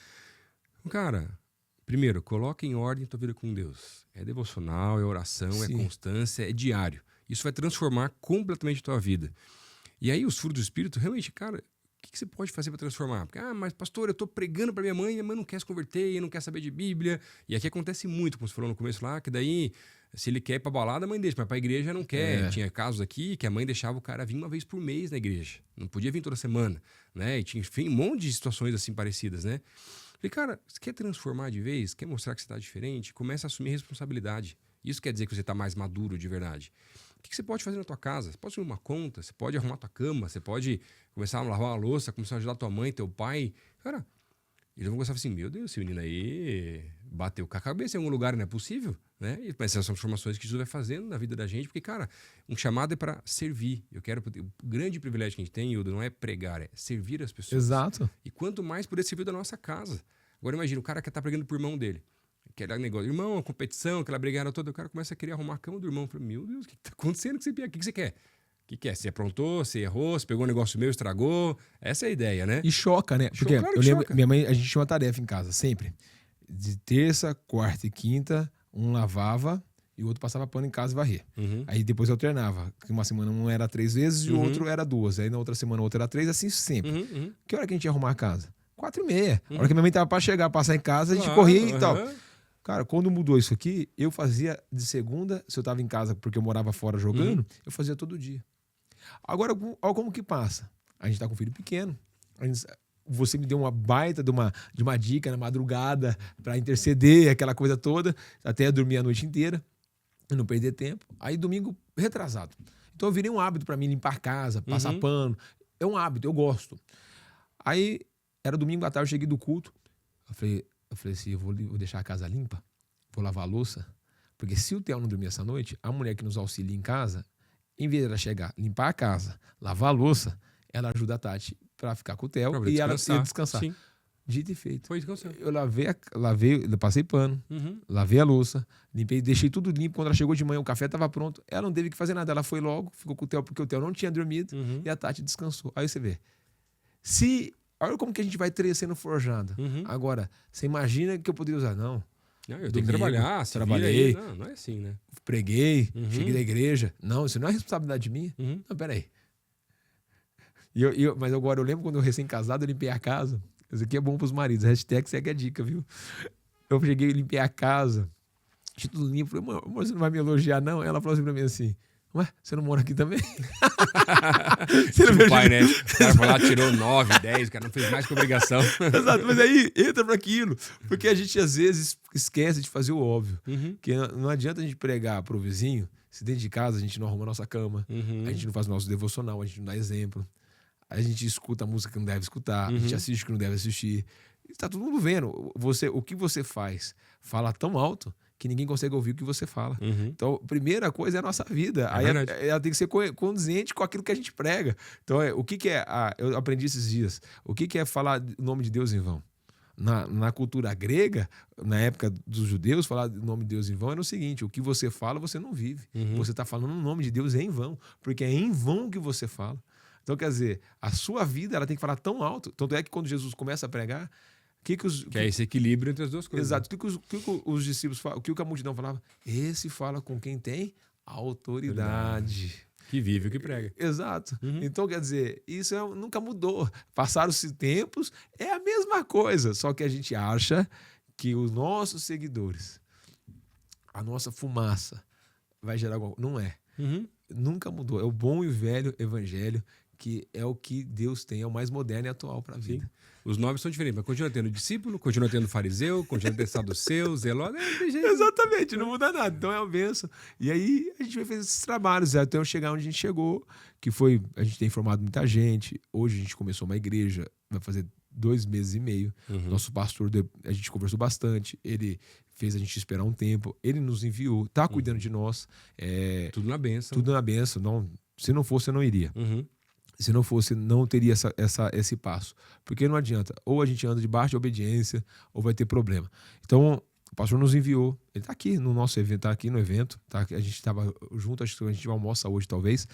Cara, primeiro, coloca em ordem tua vida com Deus. É devocional, é oração, é constância, é diário. Isso vai transformar completamente a tua vida. E aí os frutos do Espírito, realmente, cara, o que você pode fazer para transformar? Porque, mas pastor, eu tô pregando para minha mãe não quer se converter, não quer saber de Bíblia. E aqui acontece muito, como você falou no começo lá, que daí, se ele quer ir pra balada, a mãe deixa, mas pra igreja não quer. Tinha casos aqui que a mãe deixava o cara vir uma vez por mês na igreja. Não podia vir toda semana, né? E tinha, enfim, um monte de situações assim parecidas, né? Falei, cara, você quer transformar de vez? Quer mostrar que você tá diferente? Começa a assumir responsabilidade. Isso quer dizer que você tá mais maduro de verdade. O que você pode fazer na tua casa? Você pode assumir uma conta, você pode arrumar tua cama, você pode começar a lavar a louça, começar a ajudar tua mãe, teu pai. Cara, eles vão gostar assim, meu Deus, esse menino aí bateu com a cabeça em algum lugar, não é possível, né? E essas são transformações que Jesus vai fazendo na vida da gente, porque, cara, um chamado é para servir. O grande privilégio que a gente tem, Hildo, não é pregar, é servir as pessoas. Exato. E quanto mais poder servir da nossa casa. Agora imagina, o cara que tá pregando pro irmão dele. Aquele negócio, irmão, a competição, aquela brigada toda, o cara começa a querer arrumar a cama do irmão. Eu falei, meu Deus, o que tá acontecendo? O que você quer? O que é? Você aprontou, você errou, você pegou um negócio meu, estragou. Essa é a ideia, né? E choca, né? Porque Claro eu lembro, choca. minha mãe, a gente tinha uma tarefa em casa, sempre. De terça, quarta e quinta, um lavava e o outro passava pano em casa e varrer. Aí depois eu alternava. Uma semana um era 3 vezes e o outro era 2. Aí na outra semana o outro era 3, assim sempre. Que hora que a gente ia arrumar a casa? 4h30. A hora que minha mãe tava pra chegar, passar em casa, a gente corria e tal. Cara, quando mudou isso aqui, eu fazia de segunda, se eu tava em casa porque eu morava fora jogando, eu fazia todo dia. Agora, olha como que passa. A gente tá com um filho pequeno. Você me deu uma baita de uma dica na madrugada pra interceder, aquela coisa toda, até dormir a noite inteira, não perder tempo. Aí domingo, retrasado. Então eu virei um hábito pra mim limpar a casa, passar pano. É um hábito, eu gosto. Aí, era domingo à tarde, eu cheguei do culto. Eu falei assim, eu vou deixar a casa limpa, vou lavar a louça, porque se o Theo não dormir essa noite, a mulher que nos auxilia em casa, em vez de ela chegar, limpar a casa, lavar a louça, ela ajuda a Tati pra ficar com o Theo e ela ia descansar. Sim. Dito e feito. Foi descansar. Eu eu passei pano, lavei a louça, limpei, deixei tudo limpo. Quando ela chegou de manhã, o café estava pronto. Ela não teve que fazer nada, ela foi logo, ficou com o Theo, porque o Theo não tinha dormido, e a Tati descansou. Aí você vê. Olha como que a gente vai sendo forjado. Agora, você imagina que eu poderia usar? Não. Eu tenho que trabalhar, trabalhei. Não é assim, né? Preguei, cheguei da igreja. Não, isso não é responsabilidade minha. Não, peraí. Mas agora eu lembro quando eu recém-casado, eu limpei a casa. Isso aqui é bom pros maridos. Hashtag segue a dica, viu? Eu cheguei e limpei a casa. Tinha tudo limpo. Falei, amor, você não vai me elogiar, não? Ela falou assim pra mim assim, ué, você não mora aqui também? Você não tipo pai, né? O cara foi lá, tirou 9, 10, o cara não fez mais que obrigação. Exato, mas aí entra pra aquilo. Porque a gente, às vezes, esquece de fazer o óbvio. Que não adianta a gente pregar pro vizinho, se dentro de casa a gente não arruma a nossa cama, a gente não faz o nosso devocional, a gente não dá exemplo, a gente escuta a música que não deve escutar, a gente assiste o que não deve assistir. Tá todo mundo vendo. O que você fala tão alto que ninguém consegue ouvir o que você fala. Então, a primeira coisa é a nossa vida. Aí ela tem que ser condizente com aquilo que a gente prega. Então, o que é... eu aprendi esses dias. O que é falar o nome de Deus em vão? Na cultura grega, na época dos judeus, falar o nome de Deus em vão era o seguinte: o que você fala, você não vive. Você está falando o nome de Deus em vão. Porque é em vão que você fala. Então, quer dizer, a sua vida ela tem que falar tão alto. Tanto é que quando Jesus começa a pregar, que é esse equilíbrio entre as duas coisas. Exato. O que os discípulos falavam? O que a multidão falava? Esse fala com quem tem autoridade. Que vive o que prega. Exato. Então, quer dizer, isso nunca mudou. Passaram-se tempos, é a mesma coisa. Só que a gente acha que os nossos seguidores, a nossa fumaça, vai gerar alguma coisa. Não é. Nunca mudou. É o bom e velho evangelho que é o que Deus tem, é o mais moderno e atual para a vida. Sim. Os nomes são diferentes, mas continua tendo discípulo, continua tendo fariseu, continua tendo saduceu, zeló, não tem jeito. Exatamente, não muda nada. Então é uma bênção. E aí a gente vai fazer esses trabalhos até eu chegar onde a gente chegou, que foi, a gente tem formado muita gente. Hoje a gente começou uma igreja, vai fazer 2 meses e meio. Nosso pastor, a gente conversou bastante, ele fez a gente esperar um tempo, ele nos enviou, tá cuidando de nós. Tudo na bênção. Tudo na bênção. Não, se não fosse, eu não iria. Se não fosse, não teria esse passo. Porque não adianta. Ou a gente anda debaixo de obediência, ou vai ter problema. Então, o pastor nos enviou. Ele está aqui no nosso evento, está aqui no evento. Tá? A gente estava junto, acho que a gente almoça hoje, talvez.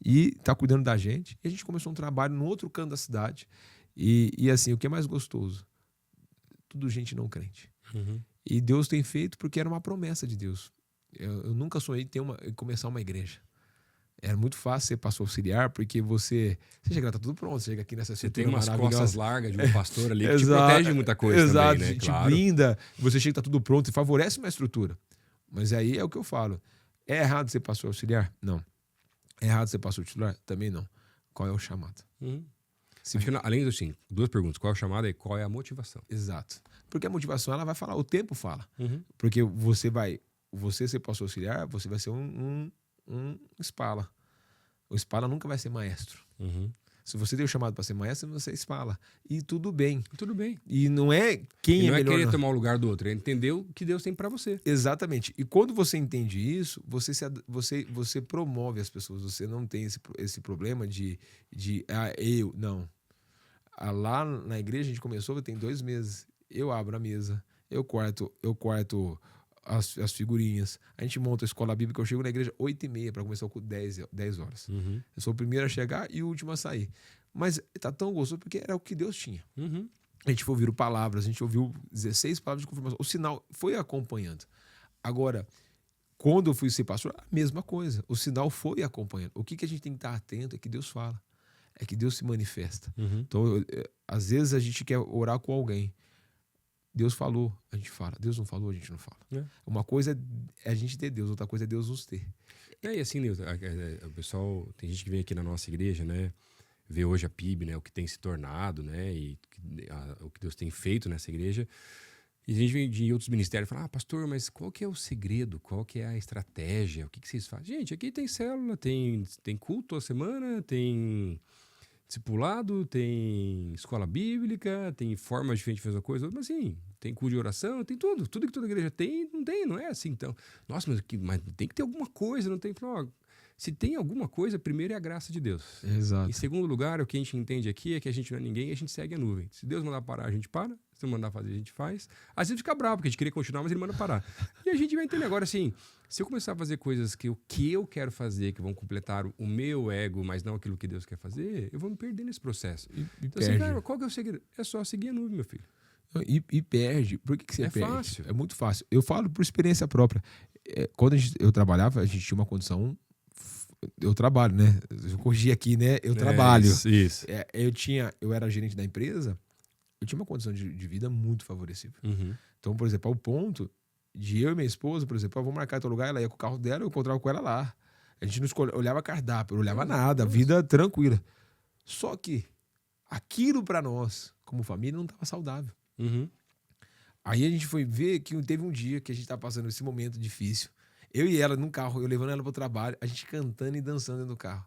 E está cuidando da gente. E a gente começou um trabalho no outro canto da cidade. E assim, o que é mais gostoso? Tudo gente não crente. E Deus tem feito porque era uma promessa de Deus. Eu nunca sonhei em começar uma igreja. Era muito fácil ser pastor auxiliar, porque você chega lá, tá tudo pronto, você chega aqui nessa Você tem umas costas largas de um pastor ali que te Exato, protege muita coisa exato, também, né? Te blinda, você chega, tá tudo pronto e favorece uma estrutura. Mas aí é o que eu falo. É errado ser pastor auxiliar? Não. É errado ser pastor titular? Também não. Qual é o chamado? Acho que, além disso, sim, 2 perguntas. Qual é o chamado e qual é a motivação? Exato. Porque a motivação, ela vai falar, o tempo fala. Porque você ser pastor auxiliar, você vai ser um espala. O espala nunca vai ser maestro. Se você tem o chamado para ser maestro, você espala. E tudo bem. Tudo bem. E não é quem não é melhor. Não é querer tomar o lugar do outro, é entender o que Deus tem para você. Exatamente. E quando você entende isso, você promove as pessoas. Você não tem esse problema de eu. Não. Lá na igreja a gente começou, tem 2 meses. Eu abro a mesa, eu quarto as figurinhas. A gente monta a escola bíblica. Eu chego na igreja 8h30 para começar com 10 horas. Eu sou o primeiro a chegar e o último a sair. Mas tá tão gostoso porque era o que Deus tinha. A gente ouviu palavras, a gente ouviu 16 palavras de confirmação. O sinal foi acompanhando. Agora, quando eu fui ser pastor, a mesma coisa. O sinal foi acompanhando. O que a gente tem que estar atento é que Deus fala. É que Deus se manifesta. Então, às vezes a gente quer orar com alguém. Deus falou, a gente fala. Deus não falou, a gente não fala. Uma coisa é a gente ter Deus, outra coisa é Deus nos ter. E assim, Nilton, o pessoal, tem gente que vem aqui na nossa igreja, né? Vê hoje a PIB, né? O que tem se tornado, né? E o que Deus tem feito nessa igreja. E a gente vem de outros ministérios e fala, pastor, mas qual que é o segredo? Qual que é a estratégia? O que vocês fazem? Gente, aqui tem célula, tem culto a semana, tem discipulado, tem escola bíblica, tem formas diferentes de fazer uma coisa, mas assim, tem culto de oração, tem tudo. Tudo que toda igreja tem, não é assim. Então, nossa, mas tem que ter alguma coisa, não tem? Se tem alguma coisa, primeiro é a graça de Deus. Exato. Em segundo lugar, o que a gente entende aqui é que a gente não é ninguém e a gente segue a nuvem. Se Deus mandar parar, a gente para. Se não mandar fazer, a gente faz. Às vezes fica bravo, porque a gente queria continuar, mas ele manda parar. E a gente vai entender agora, assim, se eu começar a fazer coisas que eu quero fazer, que vão completar o meu ego, mas não aquilo que Deus quer fazer, eu vou me perder nesse processo. Então, assim, cara, qual que é o segredo? É só seguir a nuvem, meu filho. E perde. Por que você perde? É fácil. É muito fácil. Eu falo por experiência própria. Quando eu trabalhava, a gente tinha uma condição... Eu trabalho, né? Eu corrigi aqui, né? Eu trabalho. Isso. Eu era gerente da empresa, eu tinha uma condição de vida muito favorecível. Então, por exemplo, ao ponto de eu e minha esposa, por exemplo, vamos marcar outro lugar, ela ia com o carro dela, eu encontrava com ela lá. A gente não olhava cardápio, não olhava nada, vida tranquila. Só que aquilo para nós, como família, não estava saudável. Aí a gente foi ver que teve um dia que a gente estava passando esse momento difícil. Eu e ela no carro, eu levando ela para o trabalho, a gente cantando e dançando dentro do carro.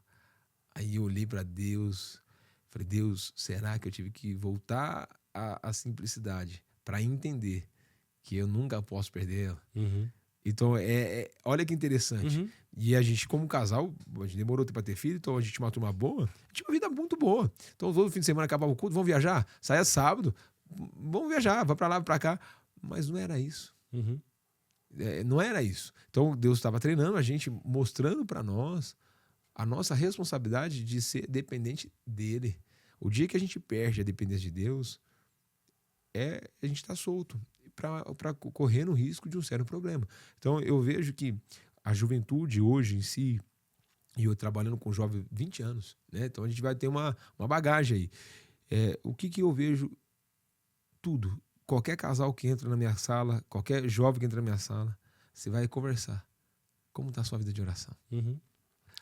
Aí eu olhei para Deus, falei, Deus, será que eu tive que voltar à simplicidade para entender que eu nunca posso perder ela? Então, olha que interessante. E a gente, como casal, a gente demorou para ter filho, então a gente tinha uma turma boa, tinha uma vida muito boa. Então, todo fim de semana acabava o culto, vamos viajar? Saia sábado, vamos viajar, vai para lá, para cá. Mas não era isso. Não era isso. Então, Deus estava treinando a gente, mostrando para nós a nossa responsabilidade de ser dependente dele. O dia que a gente perde a dependência de Deus, a gente está solto para correr no risco de um sério problema. Então, eu vejo que a juventude hoje em si, e eu trabalhando com jovens 20 anos, né? Então a gente vai ter uma bagagem aí. O que eu vejo? Tudo. Qualquer casal que entra na minha sala, qualquer jovem que entra na minha sala, você vai conversar. Como está a sua vida de oração?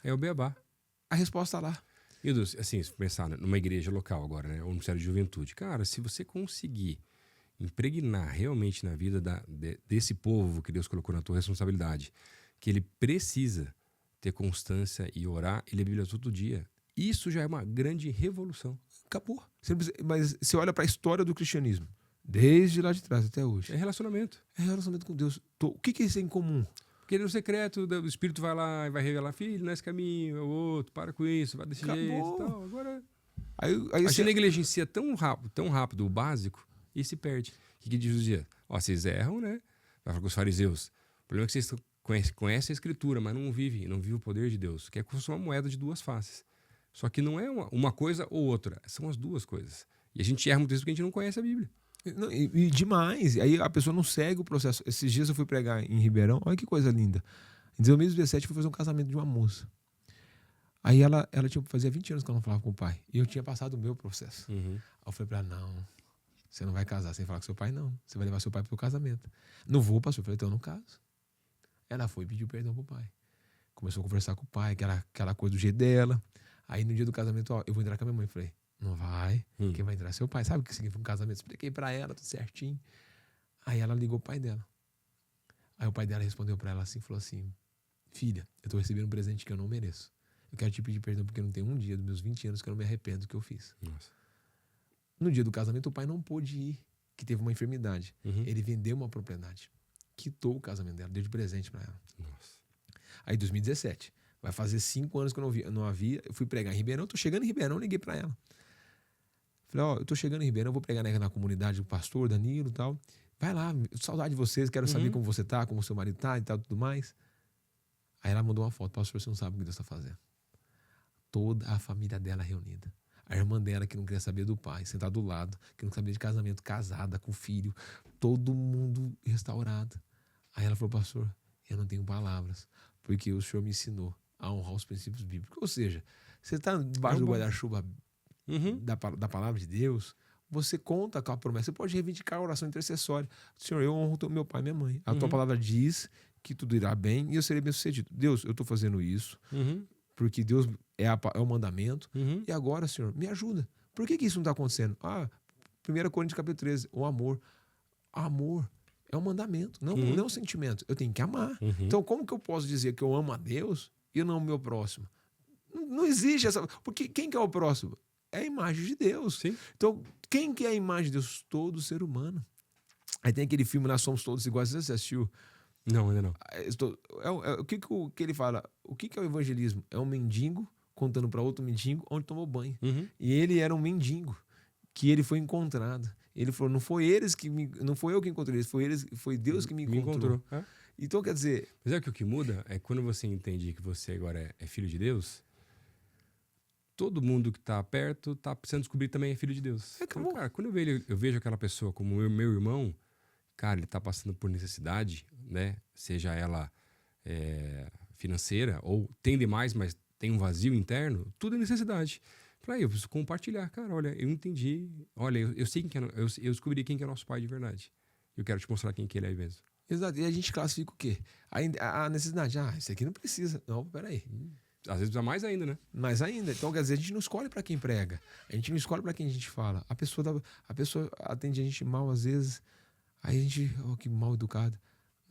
É o beabá. A resposta está lá. E assim, se pensar numa igreja local agora, né? Ou no Ministério de Juventude. Cara, se você conseguir impregnar realmente na vida desse povo que Deus colocou na tua responsabilidade, que ele precisa ter constância e orar e ler a Bíblia todo dia, isso já é uma grande revolução. Acabou. Mas você olha para a história do cristianismo, desde lá de trás até hoje. É relacionamento. É relacionamento com Deus. O que é isso em comum? Porque no secreto, o Espírito vai lá e vai revelar, filho, não é esse caminho, é o outro, para com isso, vai desse jeito e tal. Agora, aí a gente negligencia tão rápido o básico e se perde. O que diz o dia? Ó, vocês erram, né? Vai falar com os fariseus. O problema é que vocês conhecem a Escritura, mas não vivem o poder de Deus. Que é como se fosse uma moeda de duas faces. Só que não é uma coisa ou outra, são as duas coisas. E a gente erra muito isso porque a gente não conhece a Bíblia. E demais. Aí a pessoa não segue o processo. Esses dias eu fui pregar em Ribeirão. Olha que coisa linda. Em 2017 eu fui fazer um casamento de uma moça. Aí ela fazia 20 anos que ela não falava com o pai. E eu tinha passado o meu processo. Uhum. Aí eu falei pra ela, não, você não vai casar sem falar com seu pai, não. Você vai levar seu pai pro casamento. Não vou, pastor. Eu falei, então eu não caso. Ela foi e pediu perdão pro pai. Começou a conversar com o pai, aquela coisa do jeito dela. Aí no dia do casamento, ó, eu vou entrar com a minha mãe. Eu falei, não vai. Quem vai entrar é seu pai. Sabe o que significa um casamento? Expliquei pra ela, tudo certinho. Aí ela ligou o pai dela. Aí o pai dela respondeu pra ela assim, falou assim, filha, eu tô recebendo um presente que eu não mereço. Eu quero te pedir perdão porque não tem um dia dos meus 20 anos que eu não me arrependo do que eu fiz. Nossa. No dia do casamento, o pai não pôde ir, que teve uma enfermidade. Uhum. Ele vendeu uma propriedade. Quitou o casamento dela, deu de presente pra ela. Nossa. Aí 2017. Vai fazer 5 anos que eu não havia. Eu fui pregar em Ribeirão, tô chegando em Ribeirão, liguei pra ela. Falei, ó, eu tô chegando em Ribeirão, vou pregar na comunidade do pastor Danilo e tal. Vai lá, saudade de vocês, quero saber como você tá, como o seu marido tá e tal, tudo mais. Aí ela mandou uma foto, pastor, você não sabe o que Deus tá fazendo. Toda a família dela reunida. A irmã dela, que não queria saber do pai, sentada do lado, que não sabia de casamento, casada, com filho, todo mundo restaurado. Aí ela falou, pastor, eu não tenho palavras, porque o senhor me ensinou a honrar os princípios bíblicos. Ou seja, você está debaixo do guarda-chuva da palavra de Deus, você conta com a promessa. Você pode reivindicar a oração intercessória. Senhor, eu honro meu pai e minha mãe. A tua palavra diz que tudo irá bem e eu serei bem sucedido. Deus, eu estou fazendo isso porque Deus é o mandamento. E agora, Senhor, me ajuda. Por que isso não está acontecendo? 1 Coríntios capítulo 13, o amor. Amor é um mandamento, não é um sentimento. Eu tenho que amar. Então, como que eu posso dizer que eu amo a Deus e eu não amo o meu próximo? Não existe essa... Porque quem que é o próximo? É a imagem de Deus. Sim. Então, quem que é a imagem de Deus? Todo ser humano. Aí tem aquele filme, Nós Somos Todos Iguais. Você assistiu? Não, ainda não. O que ele fala? O que é o evangelismo? É um mendigo contando para outro mendigo onde tomou banho. E ele era um mendigo que ele foi encontrado. Ele falou, não foi eu que encontrei eles, foi Deus que me encontrou. Então, quer dizer... Mas é que o que muda é quando você entende que você agora é filho de Deus, todo mundo que está perto está precisando descobrir que também é filho de Deus. Então, cara, quando eu vejo aquela pessoa como meu irmão, cara, ele está passando por necessidade, né? Seja ela financeira ou tem demais, mas tem um vazio interno, tudo é necessidade. Falei, eu preciso compartilhar. Cara, olha, eu entendi. Olha, eu sei quem é, eu descobri quem que é nosso pai de verdade. Eu quero te mostrar quem que ele é mesmo. Exato. E a gente classifica o quê? A necessidade. Isso aqui não precisa. Não, peraí. Às vezes precisa mais ainda, né? Mais ainda. Então, quer dizer, a gente não escolhe para quem prega. A gente não escolhe para quem a gente fala. A pessoa atende a gente mal às vezes. Aí a gente, que mal educado.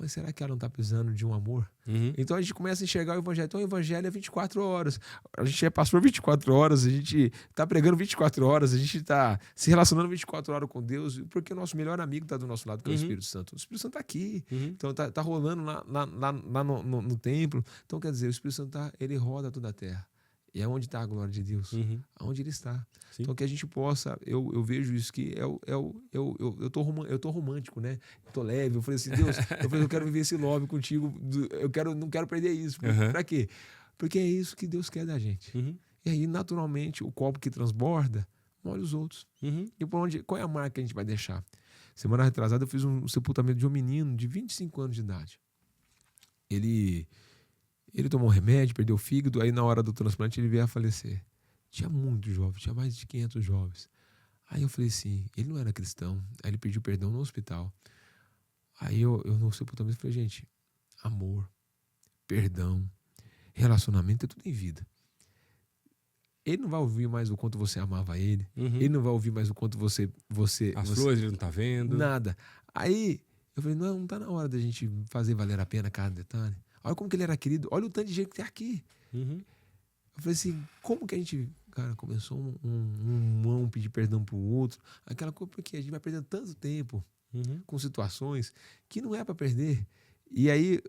Mas será que ela não está precisando de um amor? Então a gente começa a enxergar o evangelho. Então o evangelho é 24 horas. A gente é pastor 24 horas, a gente está pregando 24 horas, a gente está se relacionando 24 horas com Deus, porque o nosso melhor amigo está do nosso lado, que é o Espírito Santo. O Espírito Santo está aqui. Então tá rolando lá no templo. Então quer dizer, o Espírito Santo ele roda toda a terra. E é onde está a glória de Deus, aonde ele está. Sim. Então que a gente possa, eu vejo isso que eu tô romântico, né? Eu tô leve, eu falei assim, Deus, eu quero viver esse love contigo, não quero perder isso. Pra quê? Porque é isso que Deus quer da gente. E aí, naturalmente, o copo que transborda, molha os outros. E qual é a marca que a gente vai deixar? Semana retrasada eu fiz um sepultamento de um menino de 25 anos de idade. Ele tomou um remédio, perdeu o fígado, aí na hora do transplante ele veio a falecer. Tinha muitos jovens, tinha mais de 500 jovens. Aí eu falei assim, ele não era cristão, aí ele pediu perdão no hospital. Aí eu no sepultamento falei, gente, amor, perdão, relacionamento é tudo em vida. ele não vai ouvir mais o quanto você amava ele. Uhum. Ele não vai ouvir mais o quanto você flores ele não tá vendo. Nada. Aí eu falei, não tá na hora da gente fazer valer a pena cada detalhe. Olha como que ele era querido. Olha o tanto de gente que tem aqui. Uhum. Eu falei assim, como que a gente... Cara, começou um pedir perdão pro outro. Aquela coisa, porque a gente vai perdendo tanto tempo com situações que não é para perder. E aí...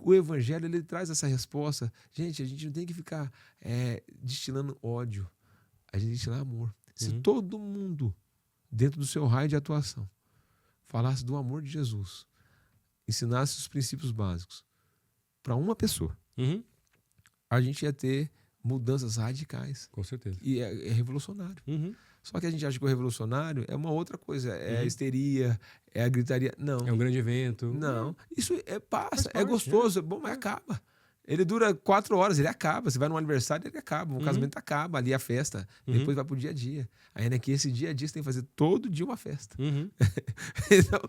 O evangelho, ele traz essa resposta. Gente, a gente não tem que ficar destilando ódio. A gente destila amor. Se todo mundo, dentro do seu raio de atuação, falasse do amor de Jesus, ensinasse os princípios básicos para uma pessoa, a gente ia ter mudanças radicais. Com certeza. E é revolucionário. Só que a gente acha que o revolucionário é uma outra coisa. É a histeria, é a gritaria. Não. É um grande evento. Não. Isso passa, é gostoso, é bom, mas acaba. Ele dura 4 horas, ele acaba. Você vai num aniversário, ele acaba. Um casamento acaba, ali a festa. Depois vai pro dia a dia. Aí naquele esse dia a dia você tem que fazer todo dia uma festa. Então,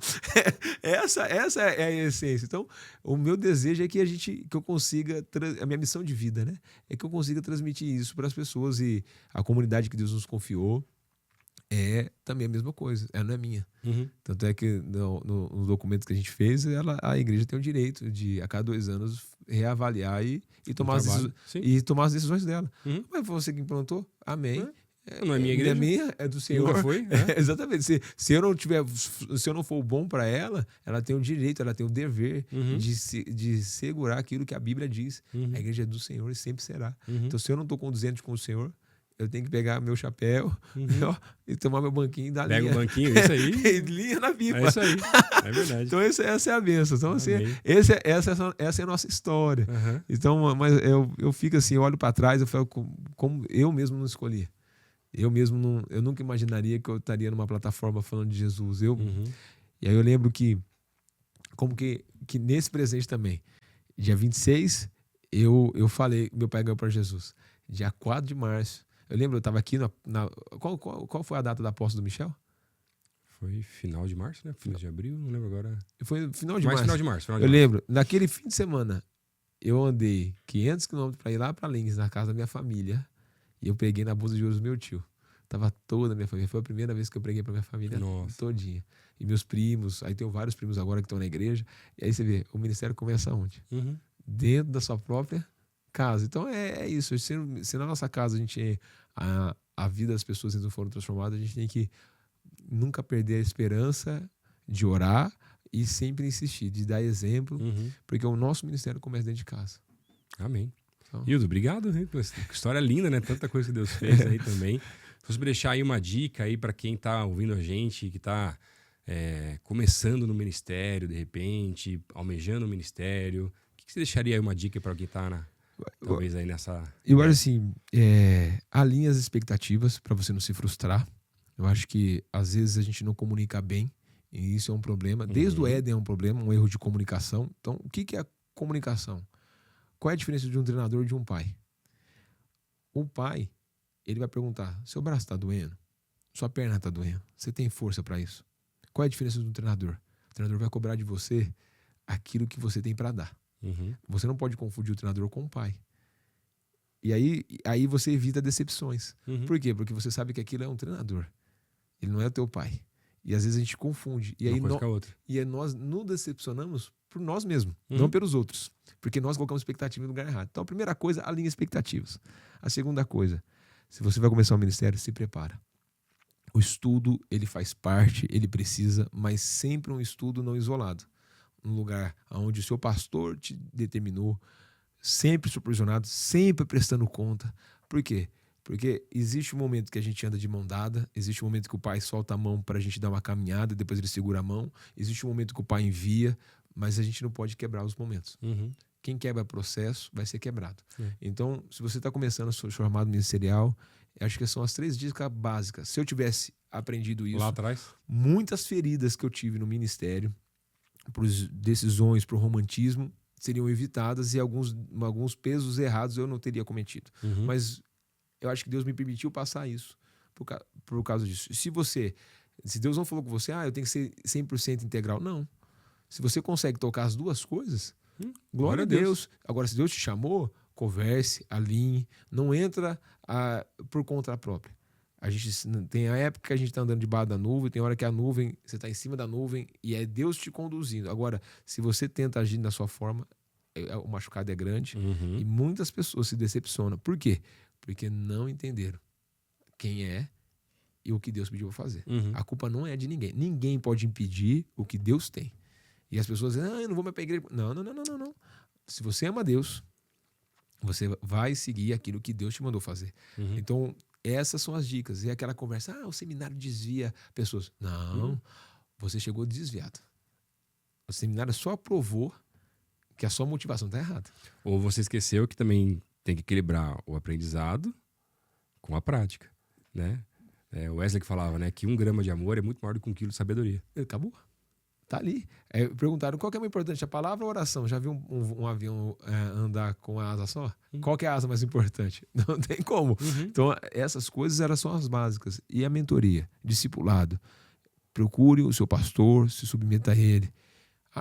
essa é a essência. Então, o meu desejo é que eu consiga, a minha missão de vida, né? É que eu consiga transmitir isso para as pessoas e a comunidade que Deus nos confiou. É também a mesma coisa, ela não é minha. Tanto é que nos documentos que a gente fez, a igreja tem o direito de, a cada 2 anos, reavaliar e tomar as decisões dela. Mas foi você que implantou? Amém. Não é minha igreja. Não é minha, é do Senhor. Nunca foi. Exatamente. Se eu não for bom para ela, ela tem o direito, ela tem o dever de segurar aquilo que a Bíblia diz. A igreja é do Senhor e sempre será. Então, se eu não estou conduzente com o Senhor, eu tenho que pegar meu chapéu e tomar meu banquinho e dar linha. Pega o banquinho, isso aí. Linha na pipa. É isso aí, é verdade. Então essa é a bênção. Então, assim, essa é a nossa história. Então, mas eu fico assim, eu olho para trás, eu falo como eu mesmo não escolhi. Eu nunca imaginaria que eu estaria numa plataforma falando de Jesus. E aí eu lembro que nesse presente também, dia 26, eu falei, meu pai ganhou para Jesus. Dia 4 de março, eu lembro, eu estava aqui qual foi a data da posse do Michel? Foi final de março, né? Final de abril, não lembro agora. Foi final de março. Final de março. Lembro, naquele fim de semana, eu andei 500 quilômetros para ir lá para Lins, na casa da minha família, e eu peguei na bolsa de ouro do meu tio. Tava toda a minha família. Foi a primeira vez que eu preguei para minha família todinha. E meus primos, aí tenho vários primos agora que estão na igreja. E aí você vê, o ministério começa onde? Dentro da sua própria casa. Então é isso. Se na nossa casa a vida das pessoas não foram transformadas, a gente tem que nunca perder a esperança de orar e sempre insistir, de dar exemplo, porque o nosso ministério começa dentro de casa. Amém. Então, Hildo, obrigado, né? História linda, né? Tanta coisa que Deus fez aí também. Se você deixar aí uma dica aí para quem está ouvindo a gente, que está começando no ministério, de repente, almejando o ministério, o que você deixaria aí uma dica para quem está talvez aí nessa... Eu acho assim, alinhe as expectativas para você não se frustrar. Eu acho que às vezes a gente não comunica bem e isso é um problema. Desde o Éden é um problema, um erro de comunicação. Então, o que é a comunicação? Qual é a diferença de um treinador e de um pai? O pai, ele vai perguntar, seu braço está doendo? Sua perna está doendo? Você tem força para isso? Qual é a diferença de um treinador? O treinador vai cobrar de você aquilo que você tem para dar. Você não pode confundir o treinador com o pai. E aí você evita decepções. Por quê? Porque você sabe que aquilo é um treinador. Ele não é o teu pai. E às vezes a gente confunde. E aí nós nos decepcionamos por nós mesmos, não pelos outros. Porque nós colocamos expectativa no lugar errado. Então a primeira coisa, alinha expectativas. A segunda coisa, se você vai começar um ministério, se prepara. O estudo, ele faz parte, ele precisa, mas sempre um estudo não isolado. Um lugar onde o seu pastor te determinou, sempre supervisionado, sempre prestando conta. Por quê? Porque existe um momento que a gente anda de mão dada, existe um momento que o pai solta a mão para a gente dar uma caminhada, depois ele segura a mão, existe um momento que o pai envia, mas a gente não pode quebrar os momentos. Quem quebra processo vai ser quebrado. Então, se você está começando o seu chamado ministerial, acho que são as 3 dicas básicas. Se eu tivesse aprendido isso, lá atrás, muitas feridas que eu tive no ministério, por decisões, por romantismo, seriam evitadas e alguns pesos errados eu não teria cometido. Mas eu acho que Deus me permitiu passar isso por causa disso. Se Deus não falou com você, eu tenho que ser 100% integral. Não. Se você consegue tocar as duas coisas, glória a Deus. Agora, se Deus te chamou, converse, alinhe, não entra por conta própria. A gente tem a época que a gente está andando debaixo da nuvem, tem hora que a nuvem, você está em cima da nuvem e é Deus te conduzindo. Agora, se você tenta agir da sua forma, o machucado é grande e muitas pessoas se decepcionam. Por quê? Porque não entenderam quem é e o que Deus pediu para fazer. A culpa não é de ninguém. Ninguém pode impedir o que Deus tem. E as pessoas dizem, eu não vou mais para a igreja. Não. Se você ama Deus, você vai seguir aquilo que Deus te mandou fazer. Então, essas são as dicas. E aquela conversa, o seminário desvia pessoas. Não, você chegou desviado. O seminário só provou que a sua motivação está errada. Ou você esqueceu que também tem que equilibrar o aprendizado com a prática, né? O Wesley que falava, né, que 1 grama de amor é muito maior do que 1 quilo de sabedoria. Acabou. Tá ali. Perguntaram qual que é mais importante, a palavra ou a oração? Já viu um avião andar com a asa só? Qual que é a asa mais importante? Não tem como. Então, essas coisas eram só as básicas. E a mentoria, discipulado. Procure o seu pastor, se submeta a ele.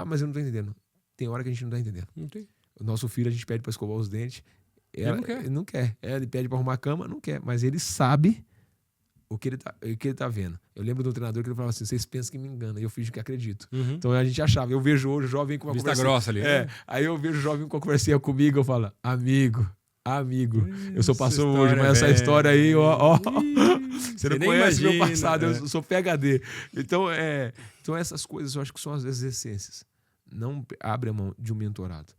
Mas eu não estou entendendo. Tem hora que a gente não está entendendo. Não tem. O nosso filho, a gente pede para escovar os dentes. Ele não quer. Ele pede para arrumar a cama, não quer. Mas ele sabe o que ele tá vendo. Eu lembro do treinador que ele falava assim, vocês pensam que me enganam. E eu finjo que acredito. Então a gente achava. Eu vejo hoje o jovem com uma vista conversa... grossa ali. Aí eu vejo o jovem com uma conversinha comigo, eu falo, amigo, eu sou pastor hoje, mas essa história aí, você não conhece meu passado, eu sou PhD. Então essas coisas eu acho que são as essências. Não abre a mão de um mentorado.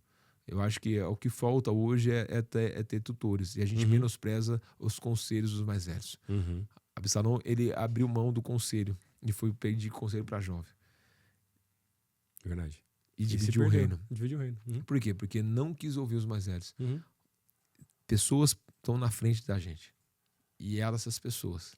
Eu acho que o que falta hoje é ter tutores. E a gente menospreza os conselhos dos mais velhos. Absalão, ele abriu mão do conselho e foi pedir conselho para jovem. Verdade. E dividiu o reino. Dividiu o reino. Por quê? Porque não quis ouvir os mais velhos. Pessoas estão na frente da gente. E essas pessoas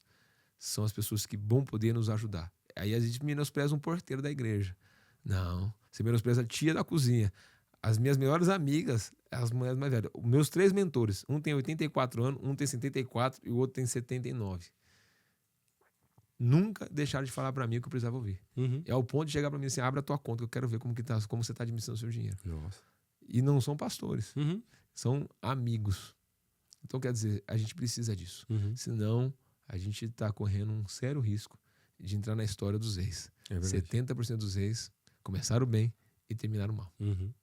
são as pessoas que vão poder nos ajudar. Aí a gente menospreza um porteiro da igreja. Não. Você menospreza a tia da cozinha. As minhas melhores amigas, as mulheres mais velhas. Os meus 3 mentores. Um tem 84 anos, um tem 74 e o outro tem 79. Nunca deixaram de falar para mim o que eu precisava ouvir. É ao ponto de chegar para mim assim, abre a tua conta que eu quero ver como você está administrando o seu dinheiro. Nossa. E não são pastores. São amigos. Então, quer dizer, a gente precisa disso. Senão, a gente está correndo um sério risco de entrar na história dos reis. 70% dos reis começaram bem e terminaram mal.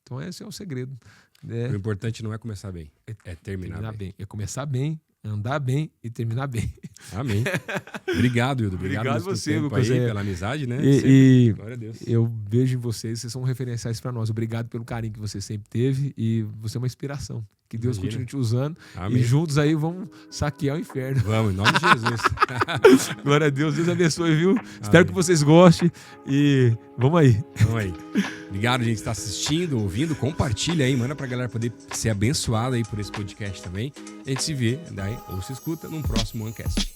Então, esse é o segredo. O importante não é começar bem, é terminar bem. É começar bem, andar bem e terminar bem. Amém. Obrigado, Hildo. Obrigado você, Lucas, pela amizade, né? E glória a Deus. Eu vejo em vocês são referenciais para nós. Obrigado pelo carinho que você sempre teve e você é uma inspiração. Que Deus continue te usando. Amém. E juntos aí vamos saquear o inferno. Vamos, em nome de Jesus. Glória a Deus. Deus abençoe, viu? Amém. Espero que vocês gostem e vamos aí. Vamos aí. Obrigado, gente, que está assistindo, ouvindo. Compartilha aí, manda pra galera poder ser abençoada aí por esse podcast também. A gente se vê, daí, ou se escuta num próximo OneCast.